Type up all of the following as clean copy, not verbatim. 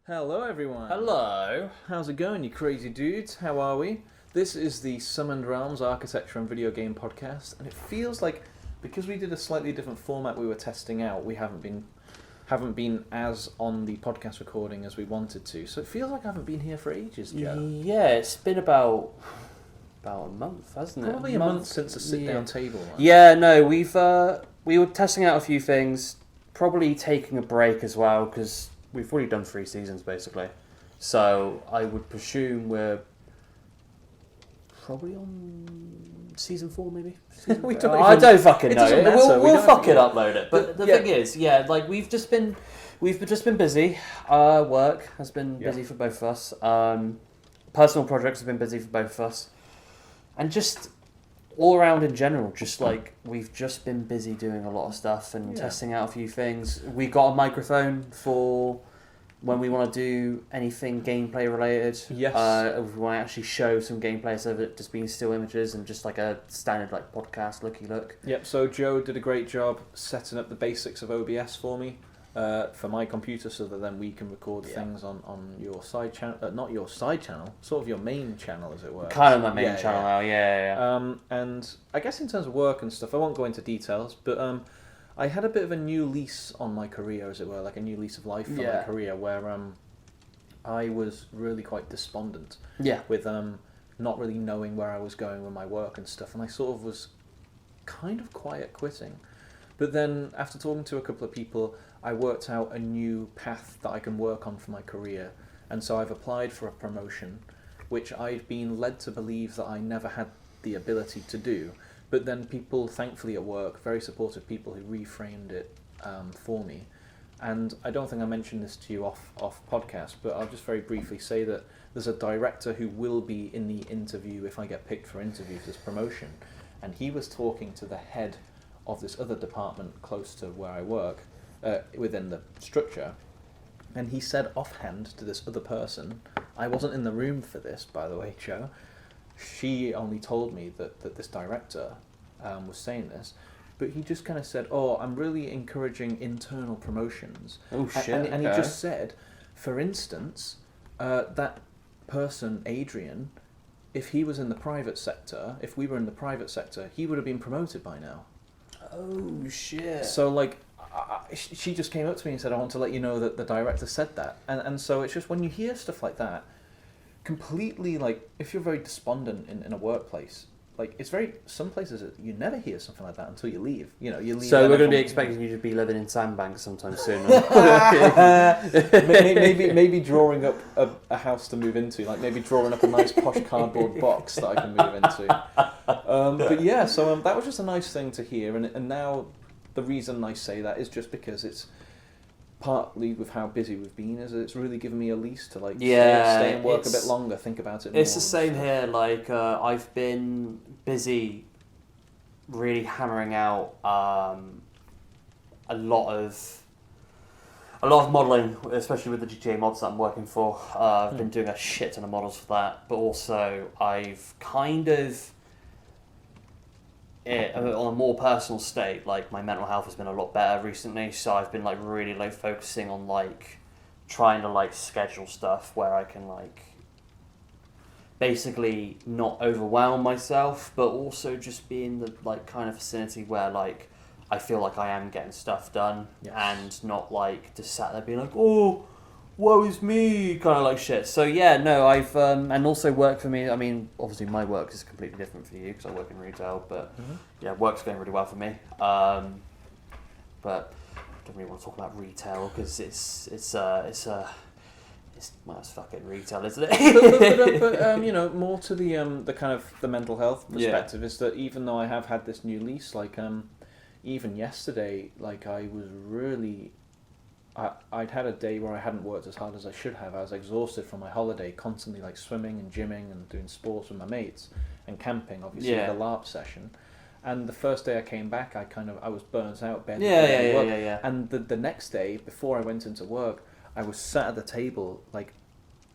Hello everyone. Hello. How's it going, you crazy dudes? How are we? This is the Summoned Realms Architecture and Video Game Podcast, and it feels like because we did a slightly different format we were testing out, we haven't been as on the podcast recording as we wanted to. So it feels like I haven't been here for ages, Joe. Yeah, it's been about a month, hasn't it? Probably a month since the sit-down table. One. Yeah, no, we were testing out a few things, probably taking a break as well because we've already done 3 seasons basically. So I would presume we're probably on season 4 maybe. I don't fucking know. We'll fucking upload it. But the thing is, we've just been busy. Work has been busy for both of us. Personal projects have been busy for both of us. And just all around in general, just like we've just been busy doing a lot of stuff and testing out a few things. We got a microphone for when we want to do anything gameplay related. Yes. If we want to actually show some gameplay instead of it just being still images and just like a standard like podcast looky look. Yep, so Joe did a great job setting up the basics of OBS for me. For my computer, so that then we can record things on your side channel, not your side channel, sort of your main channel, as it were. Kind of my main channel now, yeah. And I guess in terms of work and stuff, I won't go into details, but I had a bit of a new lease on my career, as it were, like a new lease of life for my career, where I was really quite despondent with not really knowing where I was going with my work and stuff, and I sort of was kind of quiet quitting. But then, after talking to a couple of people, I worked out a new path that I can work on for my career, and so I've applied for a promotion, which I'd been led to believe that I never had the ability to do. But then people, thankfully at work, very supportive people who reframed it for me. And I don't think I mentioned this to you off podcast, but I'll just very briefly say that there's a director who will be in the interview if I get picked for interview for this promotion, and he was talking to the head of this other department close to where I work, within the structure, and he said offhand to this other person, I wasn't in the room for this, by the way, Joe, she only told me that this director was saying this, but he just kind of said, I'm really encouraging internal promotions. Oh shit. And he just said, for instance, that person, Adrian, if he was in the private sector, if we were in the private sector, he would have been promoted by now. Oh shit. So like, she just came up to me and said, I want to let you know that the director said that. And so it's just when you hear stuff like that, completely like, if you're very despondent in a workplace, like it's very, some places you never hear something like that until you leave. You know, you leave. So we're going to be expecting you to be living in sandbanks sometime soon. maybe drawing up a house to move into, like maybe drawing up a nice posh cardboard box that I can move into. But yeah, so that was just a nice thing to hear, and now the reason I say that is just because it's partly with how busy we've been, is it's really given me a lease to like stay and work a bit longer, think about it more. It's the same here, like I've been busy really hammering out a lot of modelling, especially with the GTA mods that I'm working for. I've been doing a shit ton of models for that, but also I've kind of, on a more personal state, like my mental health has been a lot better recently, so I've been like really like focusing on like trying to like schedule stuff where I can like basically not overwhelm myself, but also just be in the like kind of vicinity where like I feel like I am getting stuff done and not like just sat there being like, oh, woe is me, kind of like shit. So yeah, no, I've and also work for me. I mean, obviously my work is completely different for you because I work in retail, but yeah, work's going really well for me. But I don't really want to talk about retail because it's fucking retail, isn't it? but you know, more to the kind of the mental health perspective is that even though I have had this new lease, like even yesterday, like I was really. I'd had a day where I hadn't worked as hard as I should have. I was exhausted from my holiday, constantly like swimming and gymming and doing sports with my mates and camping, obviously the LARP session. And the first day I came back, I was burnt out. Yeah. And the next day, before I went into work, I was sat at the table like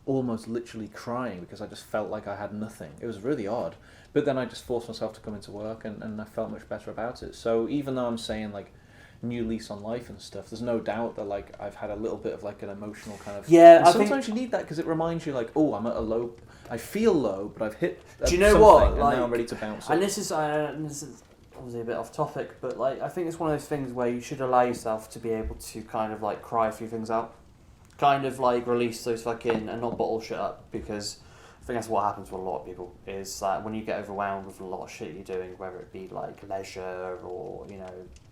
almost literally crying because I just felt like I had nothing. It was really odd. But then I just forced myself to come into work and I felt much better about it. So even though I'm saying like, new lease on life and stuff. There's no doubt that like I've had a little bit of like an emotional kind of sometimes you need that because it reminds you like, oh, I'm at a low. I feel low, but I've hit. Do you know what? And now I'm ready to bounce. And this is obviously a bit off topic, but like I think it's one of those things where you should allow yourself to be able to kind of like cry a few things out, kind of like release those fucking and not bottle shit up, because I think that's what happens with a lot of people is that when you get overwhelmed with a lot of shit you're doing, whether it be like leisure or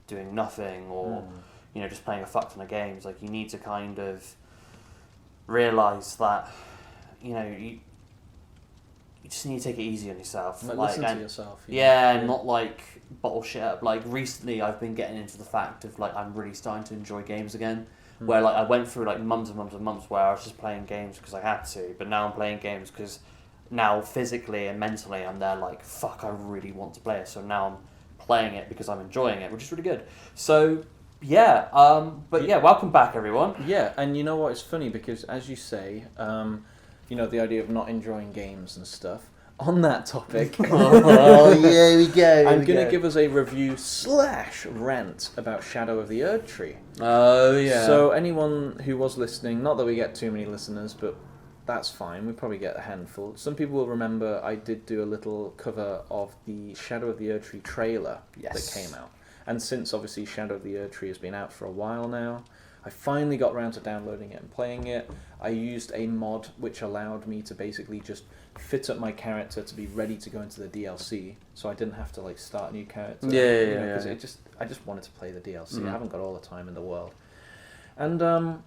doing nothing or just playing a fuck ton of games, like you need to kind of realise that you just need to take it easy on yourself. Listen to yourself. And not like bottle shit up. Like recently I've been getting into the fact of like I'm really starting to enjoy games again. Where like I went through like months and months where I was just playing games because I had to, but now I'm playing games because now physically and mentally I'm there like, fuck, I really want to play it. So now I'm playing it because I'm enjoying it, which is really good. So welcome back everyone. Yeah, and you know what, it's funny because as you say, the idea of not enjoying games and stuff. On that topic, here we go. I'm going to give us a review / rant about Shadow of the Erdtree. Oh, yeah. So anyone who was listening, not that we get too many listeners, but that's fine. We probably get a handful. Some people will remember I did do a little cover of the Shadow of the Erdtree trailer that came out. And since, obviously, Shadow of the Erdtree has been out for a while now, I finally got around to downloading it and playing it. I used a mod which allowed me to basically just fit up my character to be ready to go into the DLC, so I didn't have to like start a new character. Because I just wanted to play the DLC. I haven't got all the time in the world. And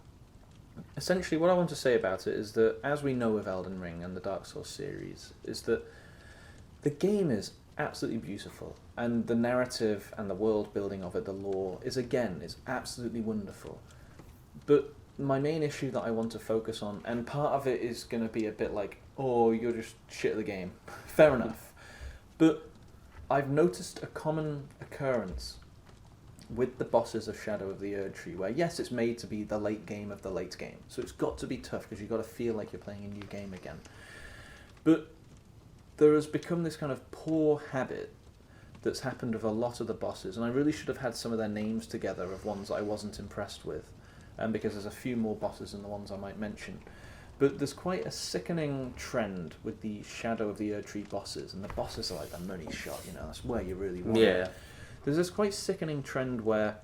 essentially, what I want to say about it is that, as we know with Elden Ring and the Dark Souls series, is that the game is absolutely beautiful, and the narrative and the world building of it, the lore, is absolutely wonderful. But my main issue that I want to focus on, and part of it is going to be a bit like, oh, you're just shit at the game. Fair enough. But I've noticed a common occurrence with the bosses of Shadow of the Erdtree, where yes, it's made to be the late game of the late game, so it's got to be tough because you've got to feel like you're playing a new game again. But there has become this kind of poor habit that's happened with a lot of the bosses, and I really should have had some of their names together of ones that I wasn't impressed with, because there's a few more bosses than the ones I might mention. But there's quite a sickening trend with the Shadow of the Erdtree bosses, and the bosses are like the money shot, that's where you really want it. There's this quite sickening trend where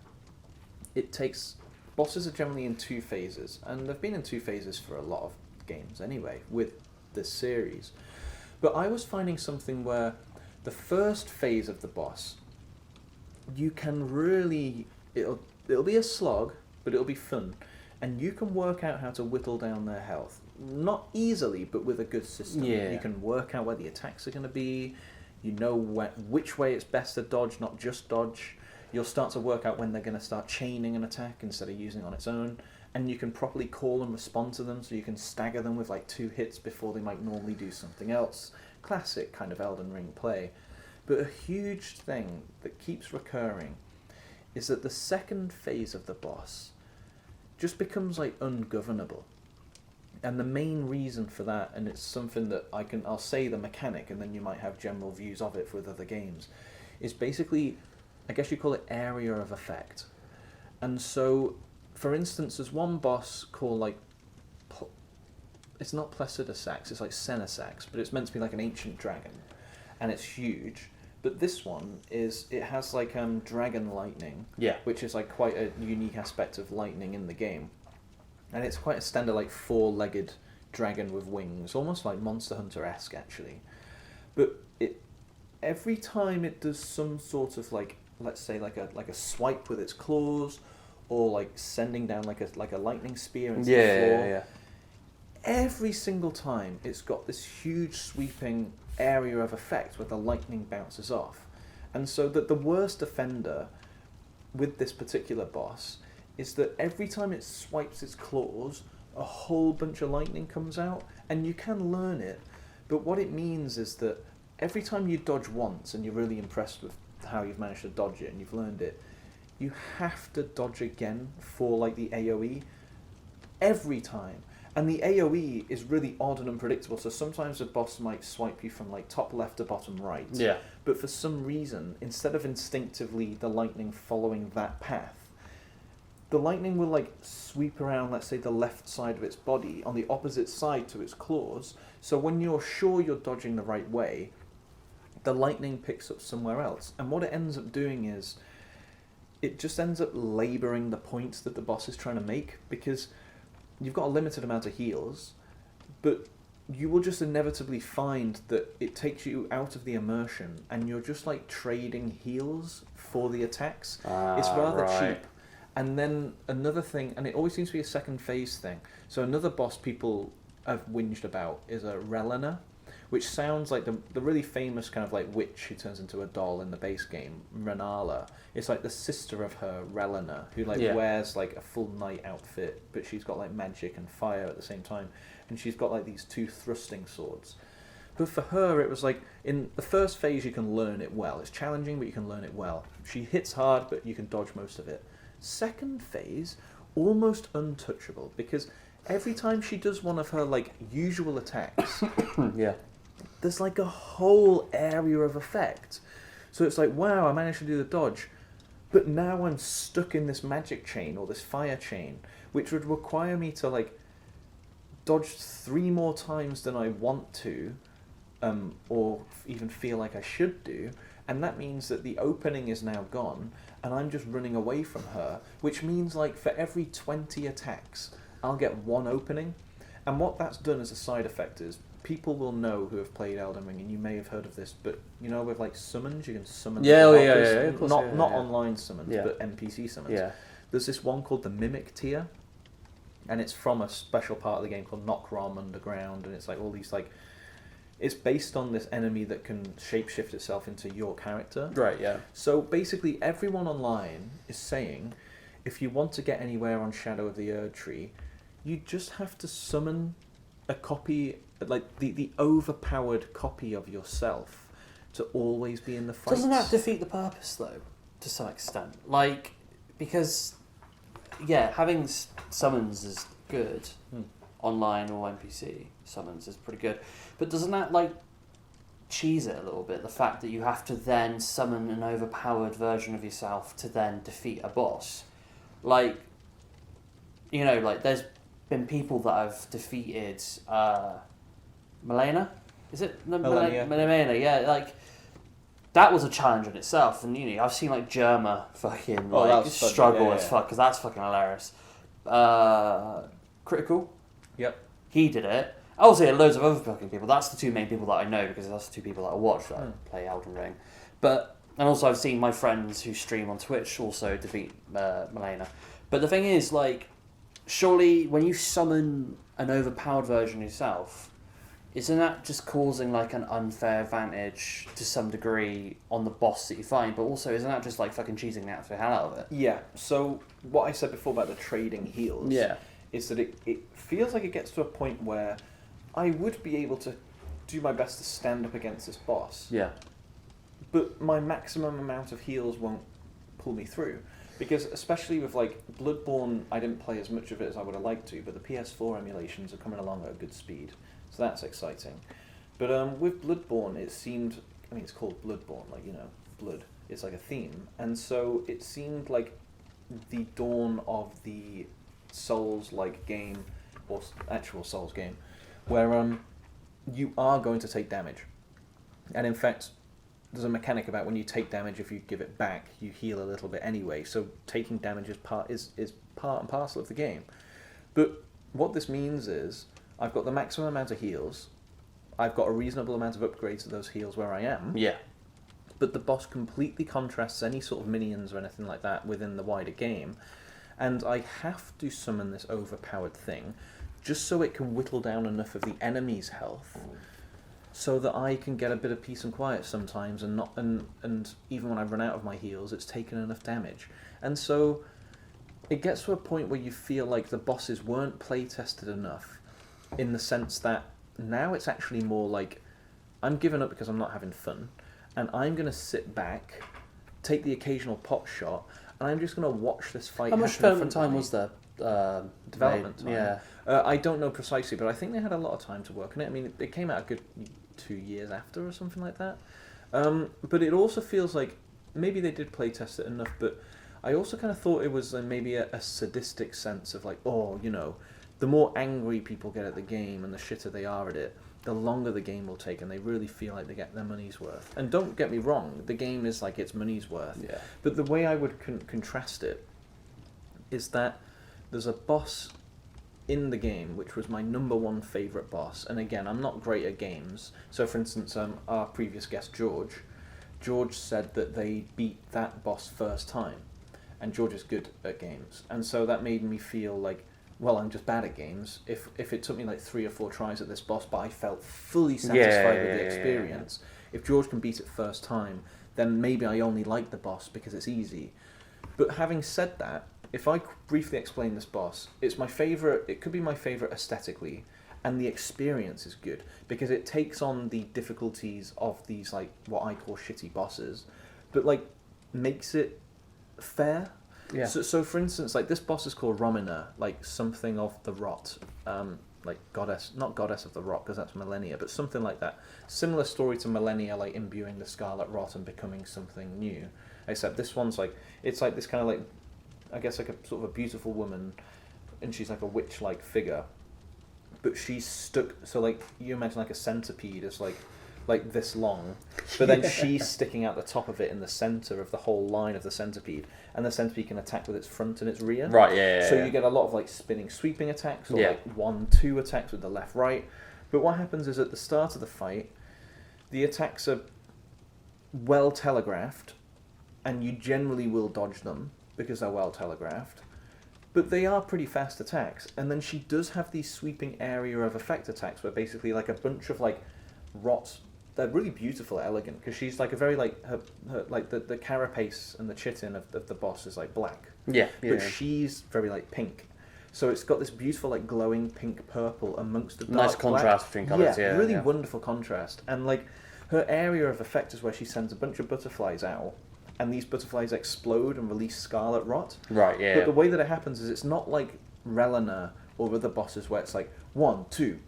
it takes... Bosses are generally in two phases, and they've been in two phases for a lot of games anyway, with this series. But I was finding something where the first phase of the boss, you can really... It'll be a slog, but it'll be fun. And you can work out how to whittle down their health. Not easily, but with a good system. Yeah. You can work out where the attacks are going to be. You know which way it's best to dodge, not just dodge. You'll start to work out when they're going to start chaining an attack instead of using it on its own. And you can properly call and respond to them, so you can stagger them with like 2 hits before they might normally do something else. Classic kind of Elden Ring play. But a huge thing that keeps recurring is that the second phase of the boss just becomes like ungovernable. And the main reason for that, and it's something that I'll say the mechanic, and then you might have general views of it with other games, is basically, I guess you call it area of effect. And so, for instance, there's one boss called like, it's not Placidusax, it's like Senesax, but it's meant to be like an ancient dragon, and it's huge. But this one it has like dragon lightning, which is like quite a unique aspect of lightning in the game. And it's quite a standard like 4-legged dragon with wings, almost like Monster Hunter-esque actually. But every time it does some sort of like, let's say like a swipe with its claws, or like sending down like a lightning spear into the floor. Every single time it's got this huge sweeping area of effect where the lightning bounces off. And so that the worst offender with this particular boss is that every time it swipes its claws, a whole bunch of lightning comes out, and you can learn it, but what it means is that every time you dodge once and you're really impressed with how you've managed to dodge it and you've learned it, you have to dodge again for like the AoE every time. And the AoE is really odd and unpredictable, so sometimes the boss might swipe you from like top left to bottom right. Yeah. But for some reason, instead of instinctively the lightning following that path, the lightning will like sweep around, let's say, the left side of its body on the opposite side to its claws. So when you're sure you're dodging the right way, the lightning picks up somewhere else. And what it ends up doing is it just ends up labouring the points that the boss is trying to make, because you've got a limited amount of heals, but you will just inevitably find that it takes you out of the immersion and you're just like trading heals for the attacks. It's rather cheap. And then another thing, and it always seems to be a second phase thing, so another boss people have whinged about is a Relena, which sounds like the really famous kind of like witch who turns into a doll in the base game, Renala. It's like the sister of her, Relena, who like wears like a full knight outfit, but she's got like magic and fire at the same time, and she's got like these two thrusting swords. But for her, it was like, in the first phase you can learn it well. It's challenging, but you can learn it well. She hits hard, but you can dodge most of it. Second phase, almost untouchable, because every time she does one of her like usual attacks, there's like a whole area of effect. So it's like, wow, I managed to do the dodge, but now I'm stuck in this magic chain or this fire chain, which would require me to like dodge 3 more times than I want to, or even feel like I should do. And that means that the opening is now gone, and I'm just running away from her, which means like for every 20 attacks, I'll get 1 opening. And what that's done as a side effect is, people will know who have played Elden Ring, and you may have heard of this, but you know, with like summons, you can summon of course, not online summons, but NPC summons. Yeah. There's this one called the Mimic tier, and it's from a special part of the game called Nokrom Underground, and it's like all these like, it's based on this enemy that can shapeshift itself into your character. Right, yeah. So basically everyone online is saying, if you want to get anywhere on Shadow of the Erd Tree, you just have to summon a copy, like the overpowered copy of yourself, to always be in the fight. Doesn't that defeat the purpose, though, to some extent? Like, because, yeah, having summons is good. Online or NPC summons is pretty good. But doesn't that, like, cheese it a little bit? The fact that you have to then summon an overpowered version of yourself to then defeat a boss. Like, you know, like, there's been people that have defeated Milena? Is it? Milena, yeah. Like, that was a challenge in itself. And, you know, I've seen, like, Germa fucking, like, struggle as fuck, because that's fucking hilarious. Critical? Yep. He did it. Obviously, loads of other fucking people. That's the 2 main people that I know, because that's the 2 people that I watch that play Elden Ring. And also I've seen my friends who stream on Twitch also defeat Milena. But the thing is, like, surely when you summon an overpowered version of yourself, isn't that just causing like an unfair advantage to some degree on the boss that you find? But also, isn't that just like fucking cheating the absolute hell out of it? Yeah. So what I said before about the trading heals. Yeah. Is that it feels like it gets to a point where I would be able to do my best to stand up against this boss. Yeah. But my maximum amount of heals won't pull me through. Because especially with like Bloodborne, I didn't play as much of it as I would have liked to, but the PS4 emulations are coming along at a good speed. So that's exciting. But with Bloodborne, it seemed, I mean, it's called Bloodborne, like, you know, blood. It's like a theme. And so it seemed like the dawn of the Souls-like game, or actual Souls game, where you are going to take damage. And in fact, there's a mechanic about when you take damage, if you give it back, you heal a little bit anyway. So taking damage is part and parcel of the game. But what this means is, I've got the maximum amount of heals, I've got a reasonable amount of upgrades to those heals where I am. Yeah. But the boss completely contrasts any sort of minions or anything like that within the wider game. And I have to summon this overpowered thing just so it can whittle down enough of the enemy's health so that I can get a bit of peace and quiet sometimes, and not and even when I run out of my heals, it's taken enough damage. And so it gets to a point where you feel like the bosses weren't play tested enough, in the sense that now it's actually more like, I'm giving up because I'm not having fun, and I'm going to sit back, take the occasional pot shot, and I'm just going to watch this fight happen. How much development time was there? Development time? Yeah. I don't know precisely, but I think they had a lot of time to work on it. I mean, it came out a good 2 years after or something like that. But it also feels like maybe they did play test it enough, but I also kind of thought it was maybe a sadistic sense of like, oh, you know, the more angry people get at the game and the shitter they are at it, the longer the game will take, and they really feel like they get their money's worth. And don't get me wrong, the game is like its money's worth. Yeah. But the way I would contrast it is that there's a boss in the game which was my number one favourite boss. And again, I'm not great at games. So for instance, our previous guest, George said that they beat that boss first time. And George is good at games. And so that made me feel like, well, I'm just bad at games. If it took me like 3 or 4 tries at this boss, but I felt fully satisfied with the experience, if George can beat it first time, then maybe I only like the boss because it's easy. But having said that, if I briefly explain this boss, it's my favourite, it could be my favourite aesthetically, and the experience is good, because it takes on the difficulties of these, like, what I call shitty bosses, but, like, makes it fair. Yeah. So for instance, like, this boss is called Romina, like, something of the rot, like, goddess, not goddess of the rot, because that's Millennia, but something like that. Similar story to Millennia, like, imbuing the scarlet rot and becoming something new, except this one's, like, it's like this kind of, like, I guess, like, a sort of a beautiful woman, and she's, like, a witch-like figure, but she's stuck, so, like, you imagine, like, a centipede is, like this long, but then she's sticking out the top of it in the centre of the whole line of the centipede, and the centipede can attack with its front and its rear. Right, yeah. So you get a lot of, like, spinning, sweeping attacks, or, like, 1-2 attacks with the left, right. But what happens is at the start of the fight, the attacks are well telegraphed, and you generally will dodge them, because they're well telegraphed. But they are pretty fast attacks, and then she does have these sweeping area of effect attacks, where basically, like, a bunch of, like, rot. They're really beautiful, elegant, because she's like a very, like, her like the carapace and the chitin of the boss is like black. Yeah. But she's very, like, pink. So it's got this beautiful, like, glowing pink purple amongst the dark nice contrast black. between colours. Yeah, really wonderful contrast. And, like, her area of effect is where she sends a bunch of butterflies out, and these butterflies explode and release scarlet rot. Right. Yeah. But the way that it happens is it's not like Relina or other bosses where it's like 1, 2.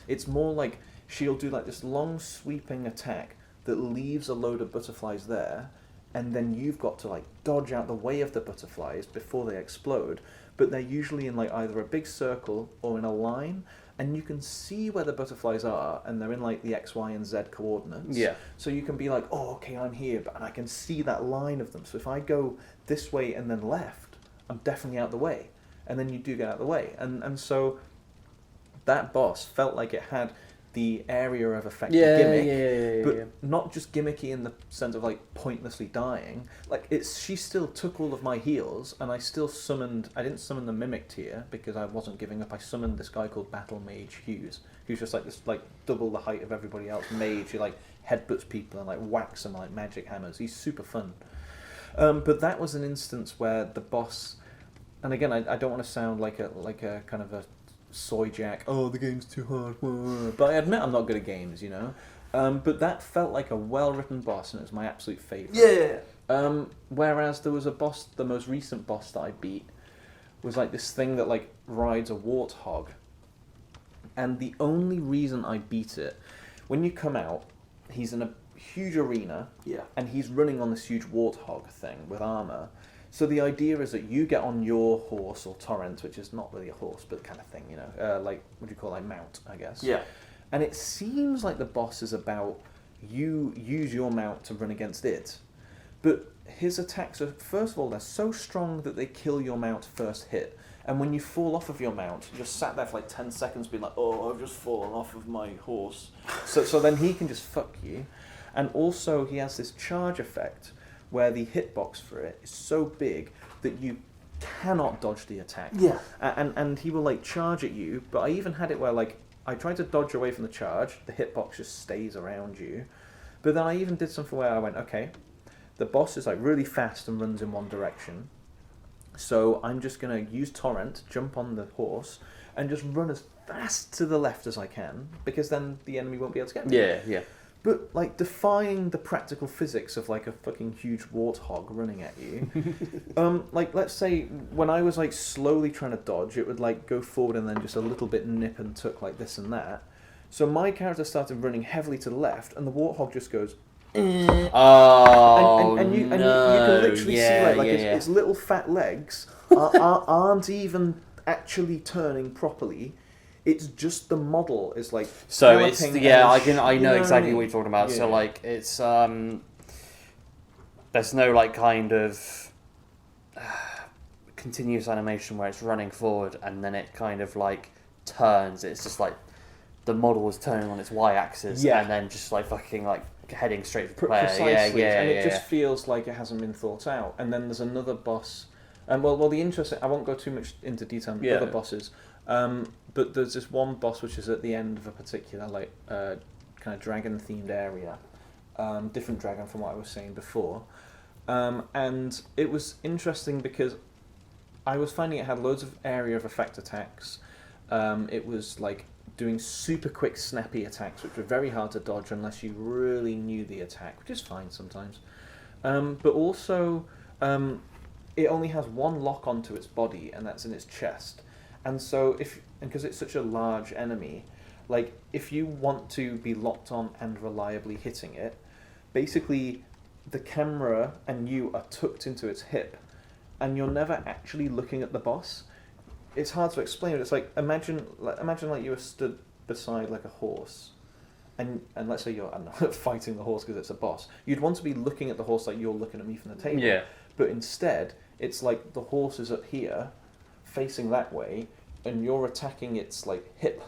It's more like she'll do, like, this long sweeping attack that leaves a load of butterflies there, and then you've got to, like, dodge out the way of the butterflies before they explode. But they're usually in, like, either a big circle or in a line, and you can see where the butterflies are, and they're in, like, the X, Y, and Z coordinates. Yeah. So you can be like, oh, okay, I'm here, and I can see that line of them. So if I go this way and then left, I'm definitely out the way. And then you do get out the way. And so that boss felt like it had the area of effect gimmick, but not just gimmicky in the sense of, like, pointlessly dying. Like, she still took all of my heals, and I still summoned. I didn't summon the Mimic tier because I wasn't giving up. I summoned this guy called Battle Mage Hughes, who's just like this, like, double the height of everybody else mage who, like, headbutts people and, like, whacks them like magic hammers. He's super fun. But that was an instance where the boss, and again, I don't want to sound like a kind of a soy jack, oh, the game's too hard, but I admit I'm not good at games, you know. But that felt like a well-written boss, and it was my absolute favourite. Yeah. Whereas there was a boss, the most recent boss that I beat, was like this thing that, like, rides a warthog. And the only reason I beat it, when you come out, he's in a huge arena, and he's running on this huge warthog thing with armour. So the idea is that you get on your horse or torrent, which is not really a horse, but kind of thing, you know, like, what do you call it, like, mount, I guess. Yeah. And it seems like the boss is about you use your mount to run against it. But his attacks are, first of all, they're so strong that they kill your mount first hit. And when you fall off of your mount, you just sat there for like 10 seconds being like, oh, I've just fallen off of my horse. So then he can just fuck you. And also he has this charge effect, where the hitbox for it is so big that you cannot dodge the attack. Yeah. And he will, like, charge at you, but I even had it where, like, I tried to dodge away from the charge, the hitbox just stays around you. But then I even did something where I went, okay, the boss is, like, really fast and runs in one direction, so I'm just going to use torrent, jump on the horse, and just run as fast to the left as I can, because then the enemy won't be able to get me. Yeah. But, like, defying the practical physics of, like, a fucking huge warthog running at you. Like, let's say when I was, like, slowly trying to dodge, it would, like, go forward and then just a little bit nip and tuck like this and that. So my character started running heavily to the left, and the warthog just goes Oh, and you can literally see like its little fat legs aren't even actually turning properly. It's just the model is like so it's I know exactly what you're talking about. So like it's there's no like kind of continuous animation where it's running forward and then it kind of like turns. It's just like the model is turning on its y-axis and then just like fucking like heading straight for the player. Precisely. And it just feels like it hasn't been thought out. And then there's another boss. And well, the interesting. I won't go too much into detail on the other bosses. But there's this one boss which is at the end of a particular like kind of dragon themed area. Different dragon from what I was saying before. And it was interesting because I was finding it had loads of area of effect attacks. It was like doing super quick snappy attacks which were very hard to dodge unless you really knew the attack, which is fine sometimes. But also it only has one lock onto its body and that's in its chest. And so because it's such a large enemy, like if you want to be locked on and reliably hitting it, basically the camera and you are tucked into its hip and you're never actually looking at the boss. It's hard to explain it. It's like imagine like you were stood beside like a horse, and let's say you're fighting the horse because it's a boss. You'd want to be looking at the horse like you're looking at me from the table. Yeah. But instead, it's like the horse is up here, facing that way, and you're attacking its like hip,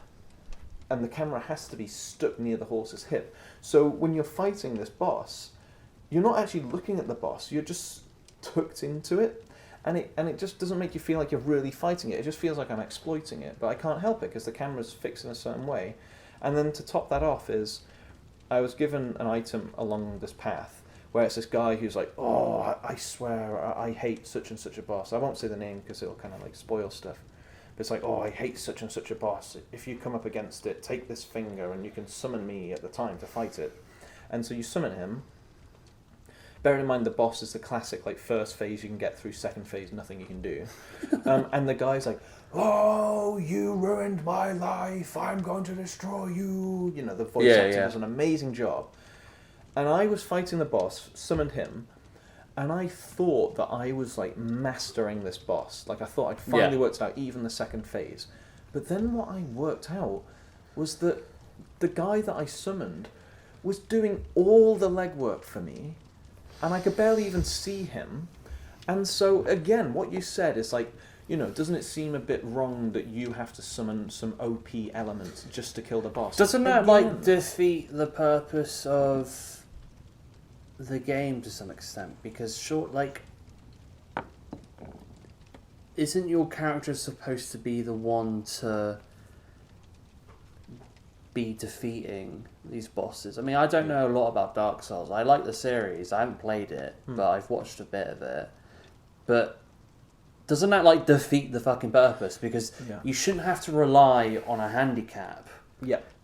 and the camera has to be stuck near the horse's hip. So when you're fighting this boss, you're not actually looking at the boss. You're just tucked into it. And it just doesn't make you feel like you're really fighting it. It just feels like I'm exploiting it. But I can't help it because the camera's fixed in a certain way. And then to top that off is I was given an item along this path where it's this guy who's like, oh, I swear I hate such and such a boss. I won't say the name because it'll kind of like spoil stuff. But it's like, oh, I hate such and such a boss. If you come up against it, take this finger and you can summon me at the time to fight it. And so you summon him. Bearing in mind the boss is the classic, like, first phase you can get through, second phase nothing you can do. And the guy's like, oh, you ruined my life, I'm going to destroy you. You know, the voice actor does an amazing job. And I was fighting the boss, summoned him, and I thought that I was, like, mastering this boss. Like, I thought I'd finally worked out even the second phase. But then what I worked out was that the guy that I summoned was doing all the legwork for me, and I could barely even see him. And so, again, what you said is like, you know, doesn't it seem a bit wrong that you have to summon some OP elements just to kill the boss? Doesn't that, like, defeat the purpose of the game to some extent? Because, isn't your character supposed to be the one to be defeating these bosses? I mean, I don't know a lot about Dark Souls. I like the series. I haven't played it, but I've watched a bit of it. But doesn't that like defeat the fucking purpose? Because you shouldn't have to rely on a handicap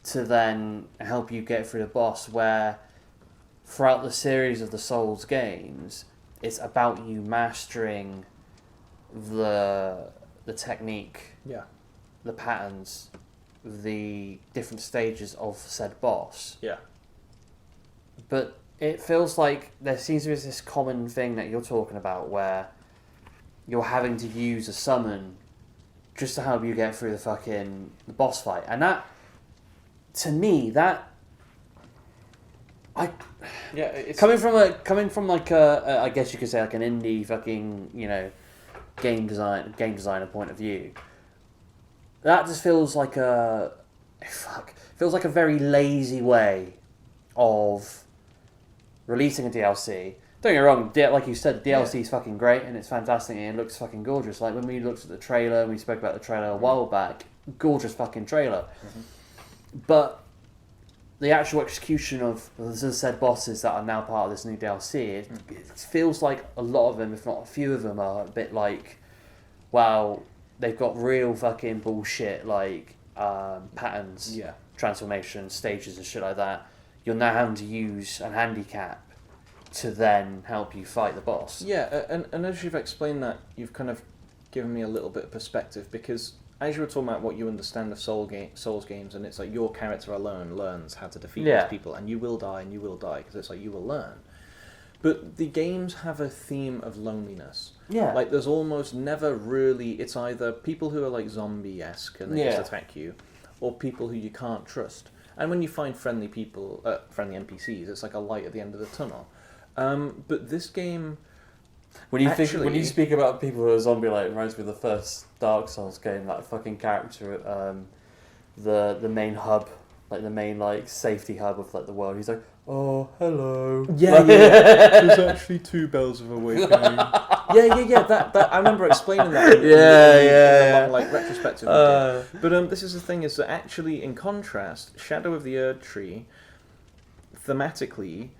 to then help you get through the boss, where throughout the series of the Souls games, it's about you mastering the technique, the patterns, the different stages of said boss. Yeah. But it feels like there seems to be this common thing that you're talking about where you're having to use a summon just to help you get through the boss fight. And that, to me, it's coming from like a I guess you could say like an indie fucking, you know, game designer point of view. That just feels like a very lazy way of releasing a DLC. Don't get me wrong, like you said, DLC is fucking great and it's fantastic and it looks fucking gorgeous. Like when we looked at the trailer and we spoke about the trailer a while back, gorgeous fucking trailer. But the actual execution of the said bosses that are now part of this new DLC, it feels like a lot of them, if not a few of them, are a bit like, wow, they've got real fucking bullshit like patterns, transformations, stages and shit like that. You're now having to use a handicap to then help you fight the boss. Yeah, and as you've explained that, you've kind of given me a little bit of perspective, because as you were talking about what you understand of Souls games, and it's like your character alone learns how to defeat these people, and you will die, because it's like you will learn. But the games have a theme of loneliness. Yeah. Like, there's almost never really... It's either people who are, like, zombie-esque and they just attack you, or people who you can't trust. And when you find friendly people, friendly NPCs, it's like a light at the end of the tunnel. But this game... When you speak about people who are zombie-like, it reminds me of the first Dark Souls game, that fucking character at the main hub, like the main like safety hub of like the world. He's like, oh, hello. Yeah, there's actually 2 bells of awakening. That I remember explaining that. In a long, like, retrospective. But this is the thing: is that actually, in contrast, Shadow of the Erd Tree, thematically,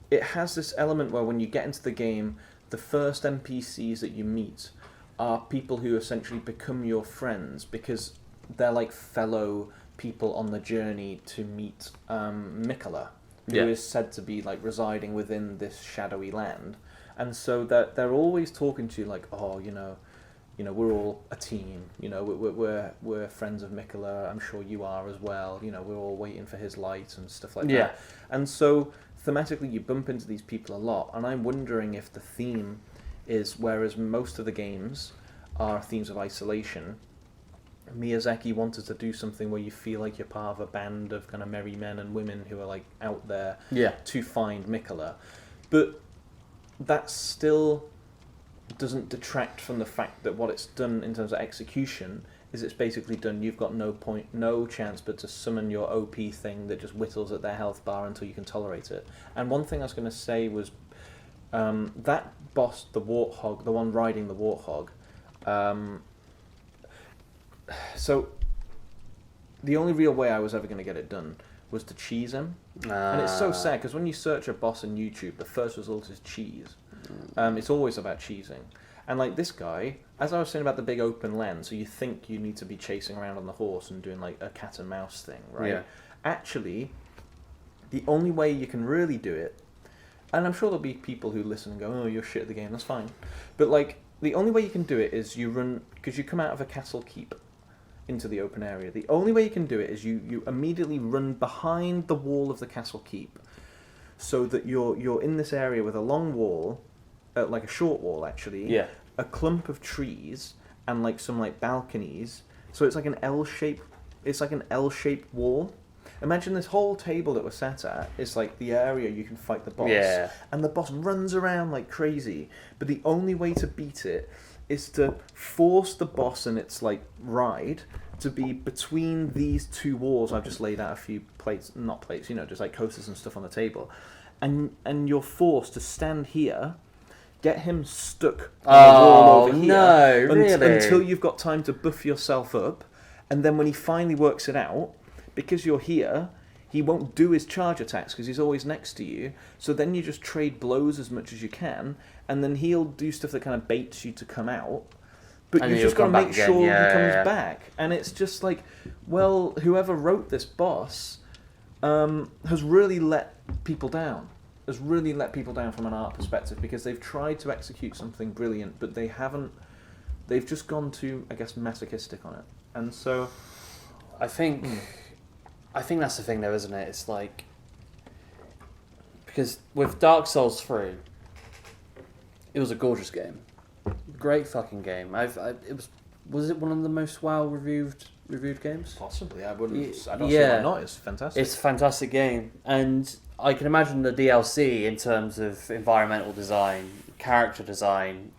it has this element where when you get into the game, the first NPCs that you meet are people who essentially become your friends because they're like fellow people on the journey to meet Mikola, who is said to be like residing within this shadowy land, and so they're always talking to you like, oh, you know, we're all a team. You know, we're friends of Mikola. I'm sure you are as well. You know, we're all waiting for his light and stuff like that. And so thematically, you bump into these people a lot, and I'm wondering if the theme is, whereas most of the games are themes of isolation, Miyazaki wanted to do something where you feel like you're part of a band of kind of merry men and women who are like out there to find Mikola. But that still doesn't detract from the fact that what it's done in terms of execution is it's basically done, you've got no chance but to summon your OP thing that just whittles at their health bar until you can tolerate it. And one thing I was going to say was that boss, the Warthog, the one riding the Warthog, so the only real way I was ever going to get it done was to cheese him. And it's so sad, because when you search a boss on YouTube, the first result is cheese. It's always about cheesing. And like this guy, as I was saying about the big open lens, so you think you need to be chasing around on the horse and doing like a cat and mouse thing, right? Yeah. Actually, the only way you can really do it, and I'm sure there'll be people who listen and go, oh, you're shit at the game, that's fine. But like, the only way you can do it is you run, because you come out of a castle keep into the open area. The only way you can do it is you immediately run behind the wall of the castle keep, so that you're in this area with a long wall, like a short wall actually, a clump of trees and like some like balconies. So it's like an L-shaped. It's like an L-shaped wall. Imagine this whole table that we're sat at is like the area you can fight the boss. Yeah. And the boss runs around like crazy. But the only way to beat it is to force the boss and its like ride to be between these 2 walls. I've just laid out a few plates, not plates, you know, just like coasters and stuff on the table. And you're forced to stand here, get him stuck on the wall over here until you've got time to buff yourself up, and then when he finally works it out, because you're here, he won't do his charge attacks because he's always next to you, so then you just trade blows as much as you can, and then he'll do stuff that kind of baits you to come out, but you just got to make sure he comes back. And it's just like, well, whoever wrote this boss has really let people down. Has really let people down from an art perspective, because they've tried to execute something brilliant, but they haven't. They've just gone too, I guess, masochistic on it, and so I think that's the thing, though, isn't it? It's like, because with Dark Souls 3, it was a gorgeous game, great fucking game. Was it one of the most reviewed games? Possibly, I don't see why not. It's fantastic. It's a fantastic game, and I can imagine the DLC in terms of environmental design, character design,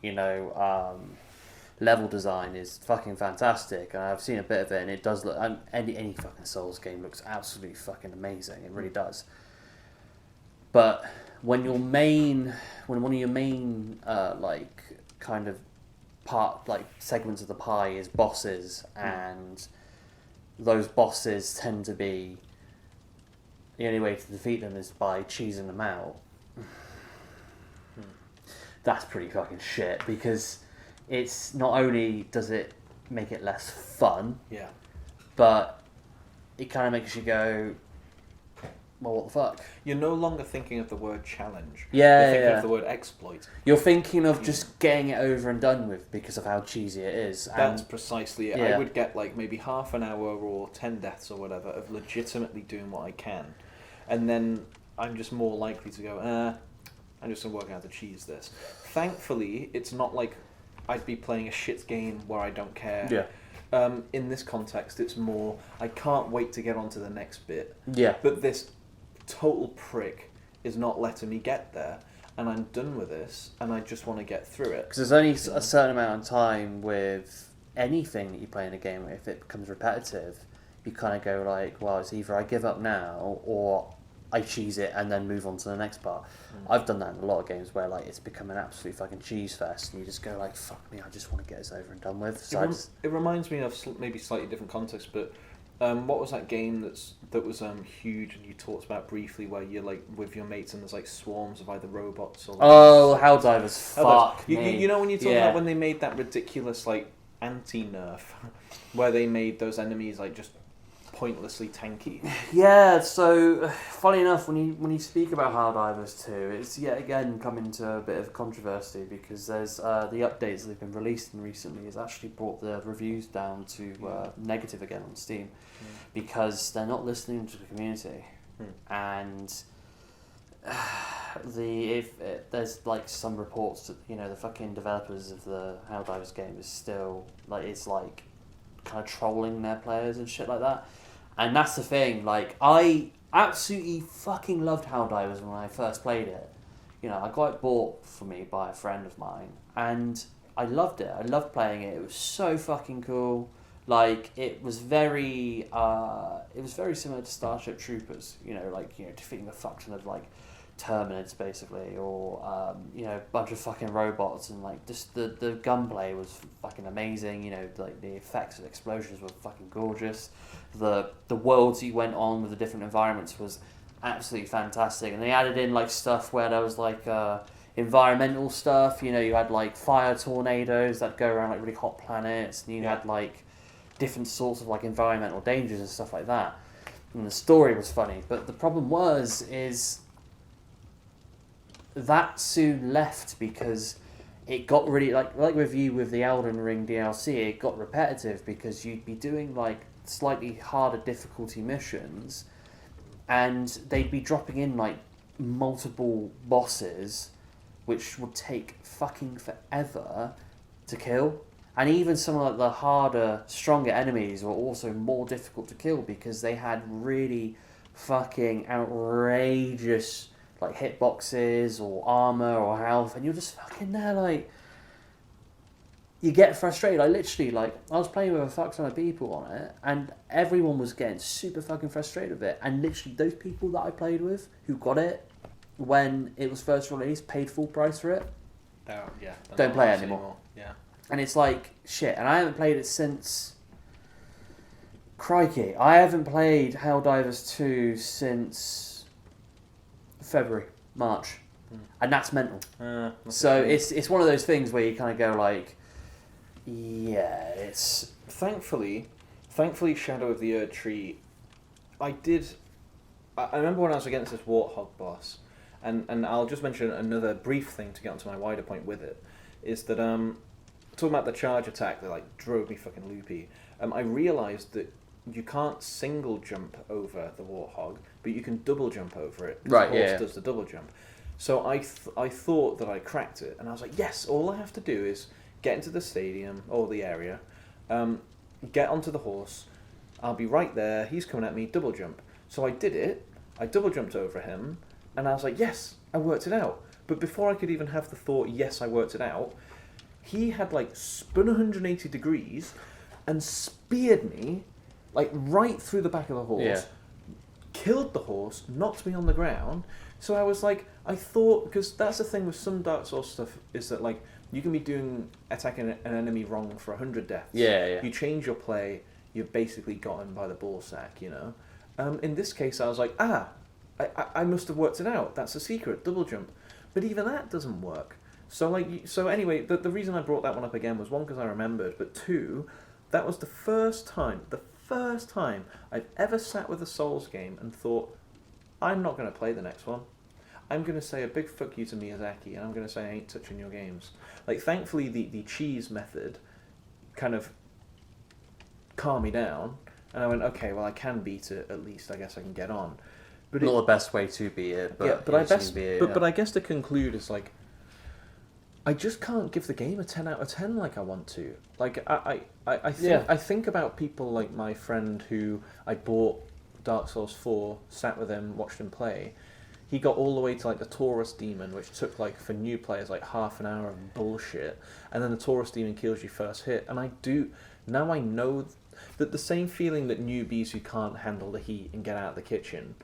level design is fucking fantastic. And I've seen a bit of it, and it does look. Any fucking Souls game looks absolutely fucking amazing. It really does. But when one of your main like kind of part, like segments of the pie is bosses, and those bosses tend to be, the only way to defeat them is by cheesing them out. That's pretty fucking shit, because it's not only does it make it less fun, but it kind of makes you go, well, what the fuck? You're no longer thinking of the word challenge. Yeah, You're thinking of the word exploit. You're thinking of just getting it over and done with because of how cheesy it is. That's precisely it. Yeah. I would get like maybe half an hour or 10 deaths or whatever of legitimately doing what I can. And then I'm just more likely to go, I'm just going to work out how to cheese this. Thankfully, it's not like I'd be playing a shit game where I don't care. Yeah. In this context, it's more, I can't wait to get on to the next bit. Yeah. But this total prick is not letting me get there, and I'm done with this, and I just want to get through it. Because there's only a certain amount of time with anything that you play in a game, if it becomes repetitive, you kind of go like, well, it's either I give up now, or I cheese it and then move on to the next part. I've done that in a lot of games where like it's become an absolute fucking cheese fest, and you just go like, "Fuck me, I just want to get this over and done with." So it reminds me of maybe slightly different context, but what was that game that was huge and you talked about briefly, where you're like with your mates and there's like swarms of either robots or Helldivers. Fuck me. You know when you talk about when they made that ridiculous like anti-nerf, where they made those enemies like just pointlessly tanky. Yeah, so funny enough, when you speak about Helldivers 2, it's yet again come into a bit of controversy because there's the updates that have been released recently has actually brought the reviews down to negative again on Steam because they're not listening to the community and there's like some reports that the fucking developers of the Helldivers game is still like it's like kind of trolling their players and shit like that. And that's the thing, like, I absolutely fucking loved Helldivers when I first played it. I got it bought for me by a friend of mine, and I loved it. I loved playing it. It was so fucking cool. Like, it was very similar to Starship Troopers, defeating a faction of, like, Terminids, basically, or, a bunch of fucking robots, and, like, just the gunplay was fucking amazing, like, the effects of explosions were fucking gorgeous. The worlds you went on with the different environments was absolutely fantastic, and they added in, like, stuff where there was, like, environmental stuff, you had, like, fire tornadoes that go around, like, really hot planets, and you had, like, different sorts of, like, environmental dangers and stuff like that, and the story was funny, but the problem is that soon left because it got really like with you with the Elden Ring DLC, it got repetitive because you'd be doing like slightly harder difficulty missions and they'd be dropping in like multiple bosses which would take fucking forever to kill, and even some of like the harder, stronger enemies were also more difficult to kill because they had really fucking outrageous like hitboxes or armor or health, and you're just fucking there like you get frustrated. I literally like I was playing with a fuck ton of people on it, and everyone was getting super fucking frustrated with it. And literally those people that I played with who got it when it was first released paid full price for it. Don't play it anymore. Yeah, and it's like shit. And I haven't played it since. Crikey, I haven't played Helldivers 2 since February, March, and that's mental. So it's one of those things where you kind of go like, yeah, it's thankfully Shadow of the Erdtree. I remember when I was against this Warthog boss, and I'll just mention another brief thing to get onto my wider point with it, is that talking about the charge attack that like drove me fucking loopy. I realised that you can't single jump over the Warthog, but you can double jump over it. Right, the horse does the double jump. So I thought that I cracked it, and I was like, yes, all I have to do is get into the stadium, or the area, get onto the horse, I'll be right there, he's coming at me, double jump. So I did it, I double jumped over him, and I was like, yes, I worked it out. But before I could even have the thought, yes, I worked it out, he had like spun 180 degrees and speared me like right through the back of the horse, killed the horse, knocked me on the ground. So I was like, I thought, because that's the thing with some Dark Souls stuff, is that like you can be attacking an enemy wrong for 100 deaths. Yeah. You change your play, you've basically got him by the ball sack, In this case, I was like, I must have worked it out. That's a secret, double jump. But even that doesn't work. So anyway, the reason I brought that one up again was one, because I remembered, but two, that was the first time I've ever sat with a Souls game and thought, I'm not going to play the next one. I'm going to say a big fuck you to Miyazaki, and I'm going to say I ain't touching your games. Like, thankfully, the cheese method kind of calmed me down, and I went, okay, well, I can beat it at least. I guess I can get on. But not the best way to beat it, but but I guess to conclude is like, I just can't give the game a 10 out of 10 like I want to. Like, I think about people like my friend who I bought Dark Souls 4, sat with him, watched him play. He got all the way to like the Taurus Demon, which took like, for new players, like half an hour of bullshit. And then the Taurus Demon kills you first hit. And now I know that the same feeling that newbies who can't handle the heat and get out of the kitchen,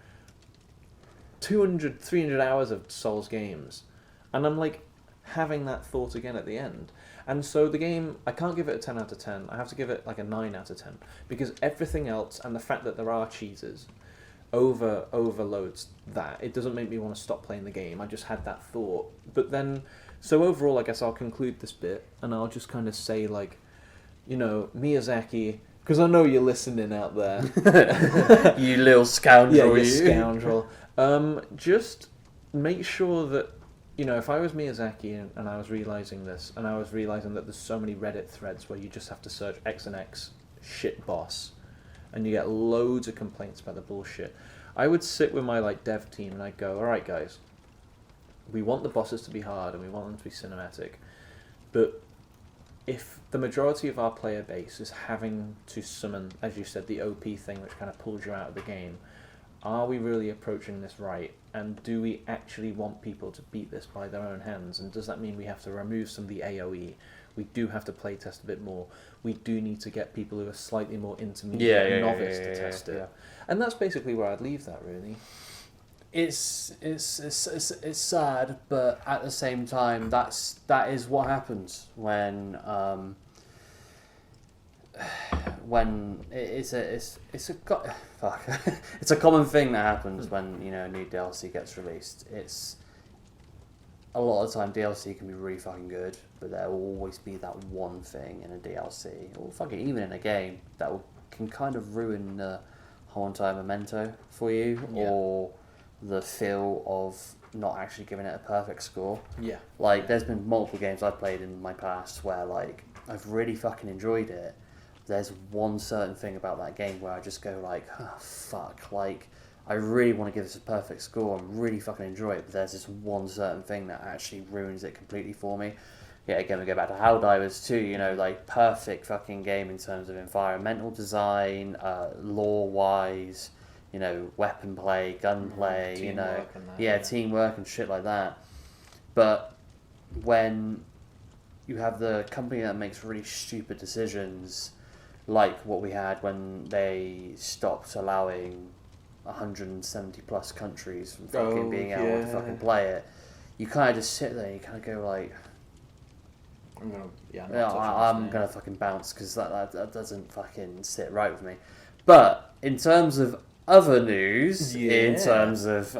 200, 300 hours of Souls games. And I'm like, having that thought again at the end. And so the game, I can't give it a 10 out of 10. I have to give it like a 9 out of 10. Because everything else, and the fact that there are cheeses, overloads that. It doesn't make me want to stop playing the game. I just had that thought. But then, so overall, I guess I'll conclude this bit, and I'll just kind of say, like, you know, Miyazaki, because I know you're listening out there. You little scoundrel. Yeah, you scoundrel. Just make sure that, you know, if I was Miyazaki and I was realising this, and I was realising that there's so many Reddit threads where you just have to search X and X shit boss, and you get loads of complaints about the bullshit, I would sit with my like dev team and I'd go, alright guys, we want the bosses to be hard and we want them to be cinematic, but if the majority of our player base is having to summon, as you said, the OP thing which kind of pulls you out of the game, are we really approaching this right? And do we actually want people to beat this by their own hands? And does that mean we have to remove some of the AoE? We do have to play test a bit more. We do need to get people who are slightly more intermediate and novice to test it. And that's basically where I'd leave that, really. It's sad, but at the same time, that is what happens when it's a common thing that happens when, you know, new DLC gets released. It's a lot of the time DLC can be really fucking good, but there will always be that one thing in a DLC, or fucking even in a game, that can kind of ruin the whole entire memento for you, or the feel of not actually giving it a perfect score. Yeah. Like, there's been multiple games I've played in my past where, like, I've really fucking enjoyed it. There's one certain thing about that game where I just go like, oh, fuck, like, I really want to give this a perfect score and really fucking enjoy it, but there's this one certain thing that actually ruins it completely for me. Yeah, again, we go back to Helldivers too, you know, like, perfect fucking game in terms of environmental design, lore-wise, you know, weapon play, gunplay, you know, teamwork and shit like that. But when you have the company that makes really stupid decisions, like what we had when they stopped allowing 170 plus countries from fucking being able to fucking play it, you kind of just sit there and you kind of go like, I'm gonna fucking bounce, because that doesn't fucking sit right with me. But in terms of other news, in terms of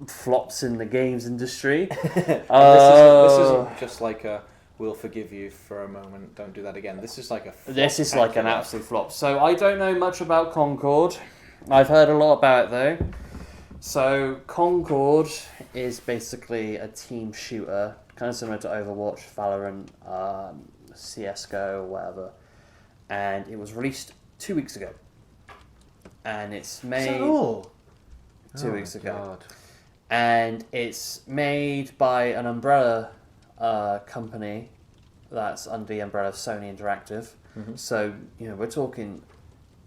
flops in the games industry, this isn't just like a we'll forgive you for a moment, don't do that again. This is like an absolute flop. So I don't know much about Concord. I've heard a lot about it though. So Concord is basically a team shooter, kind of similar to Overwatch, Valorant, CSGO or whatever. And it was released 2 weeks ago. And it's made 2 weeks ago. God. And it's made by an umbrella company that's under the umbrella of Sony Interactive. Mm-hmm. So, you know, we're talking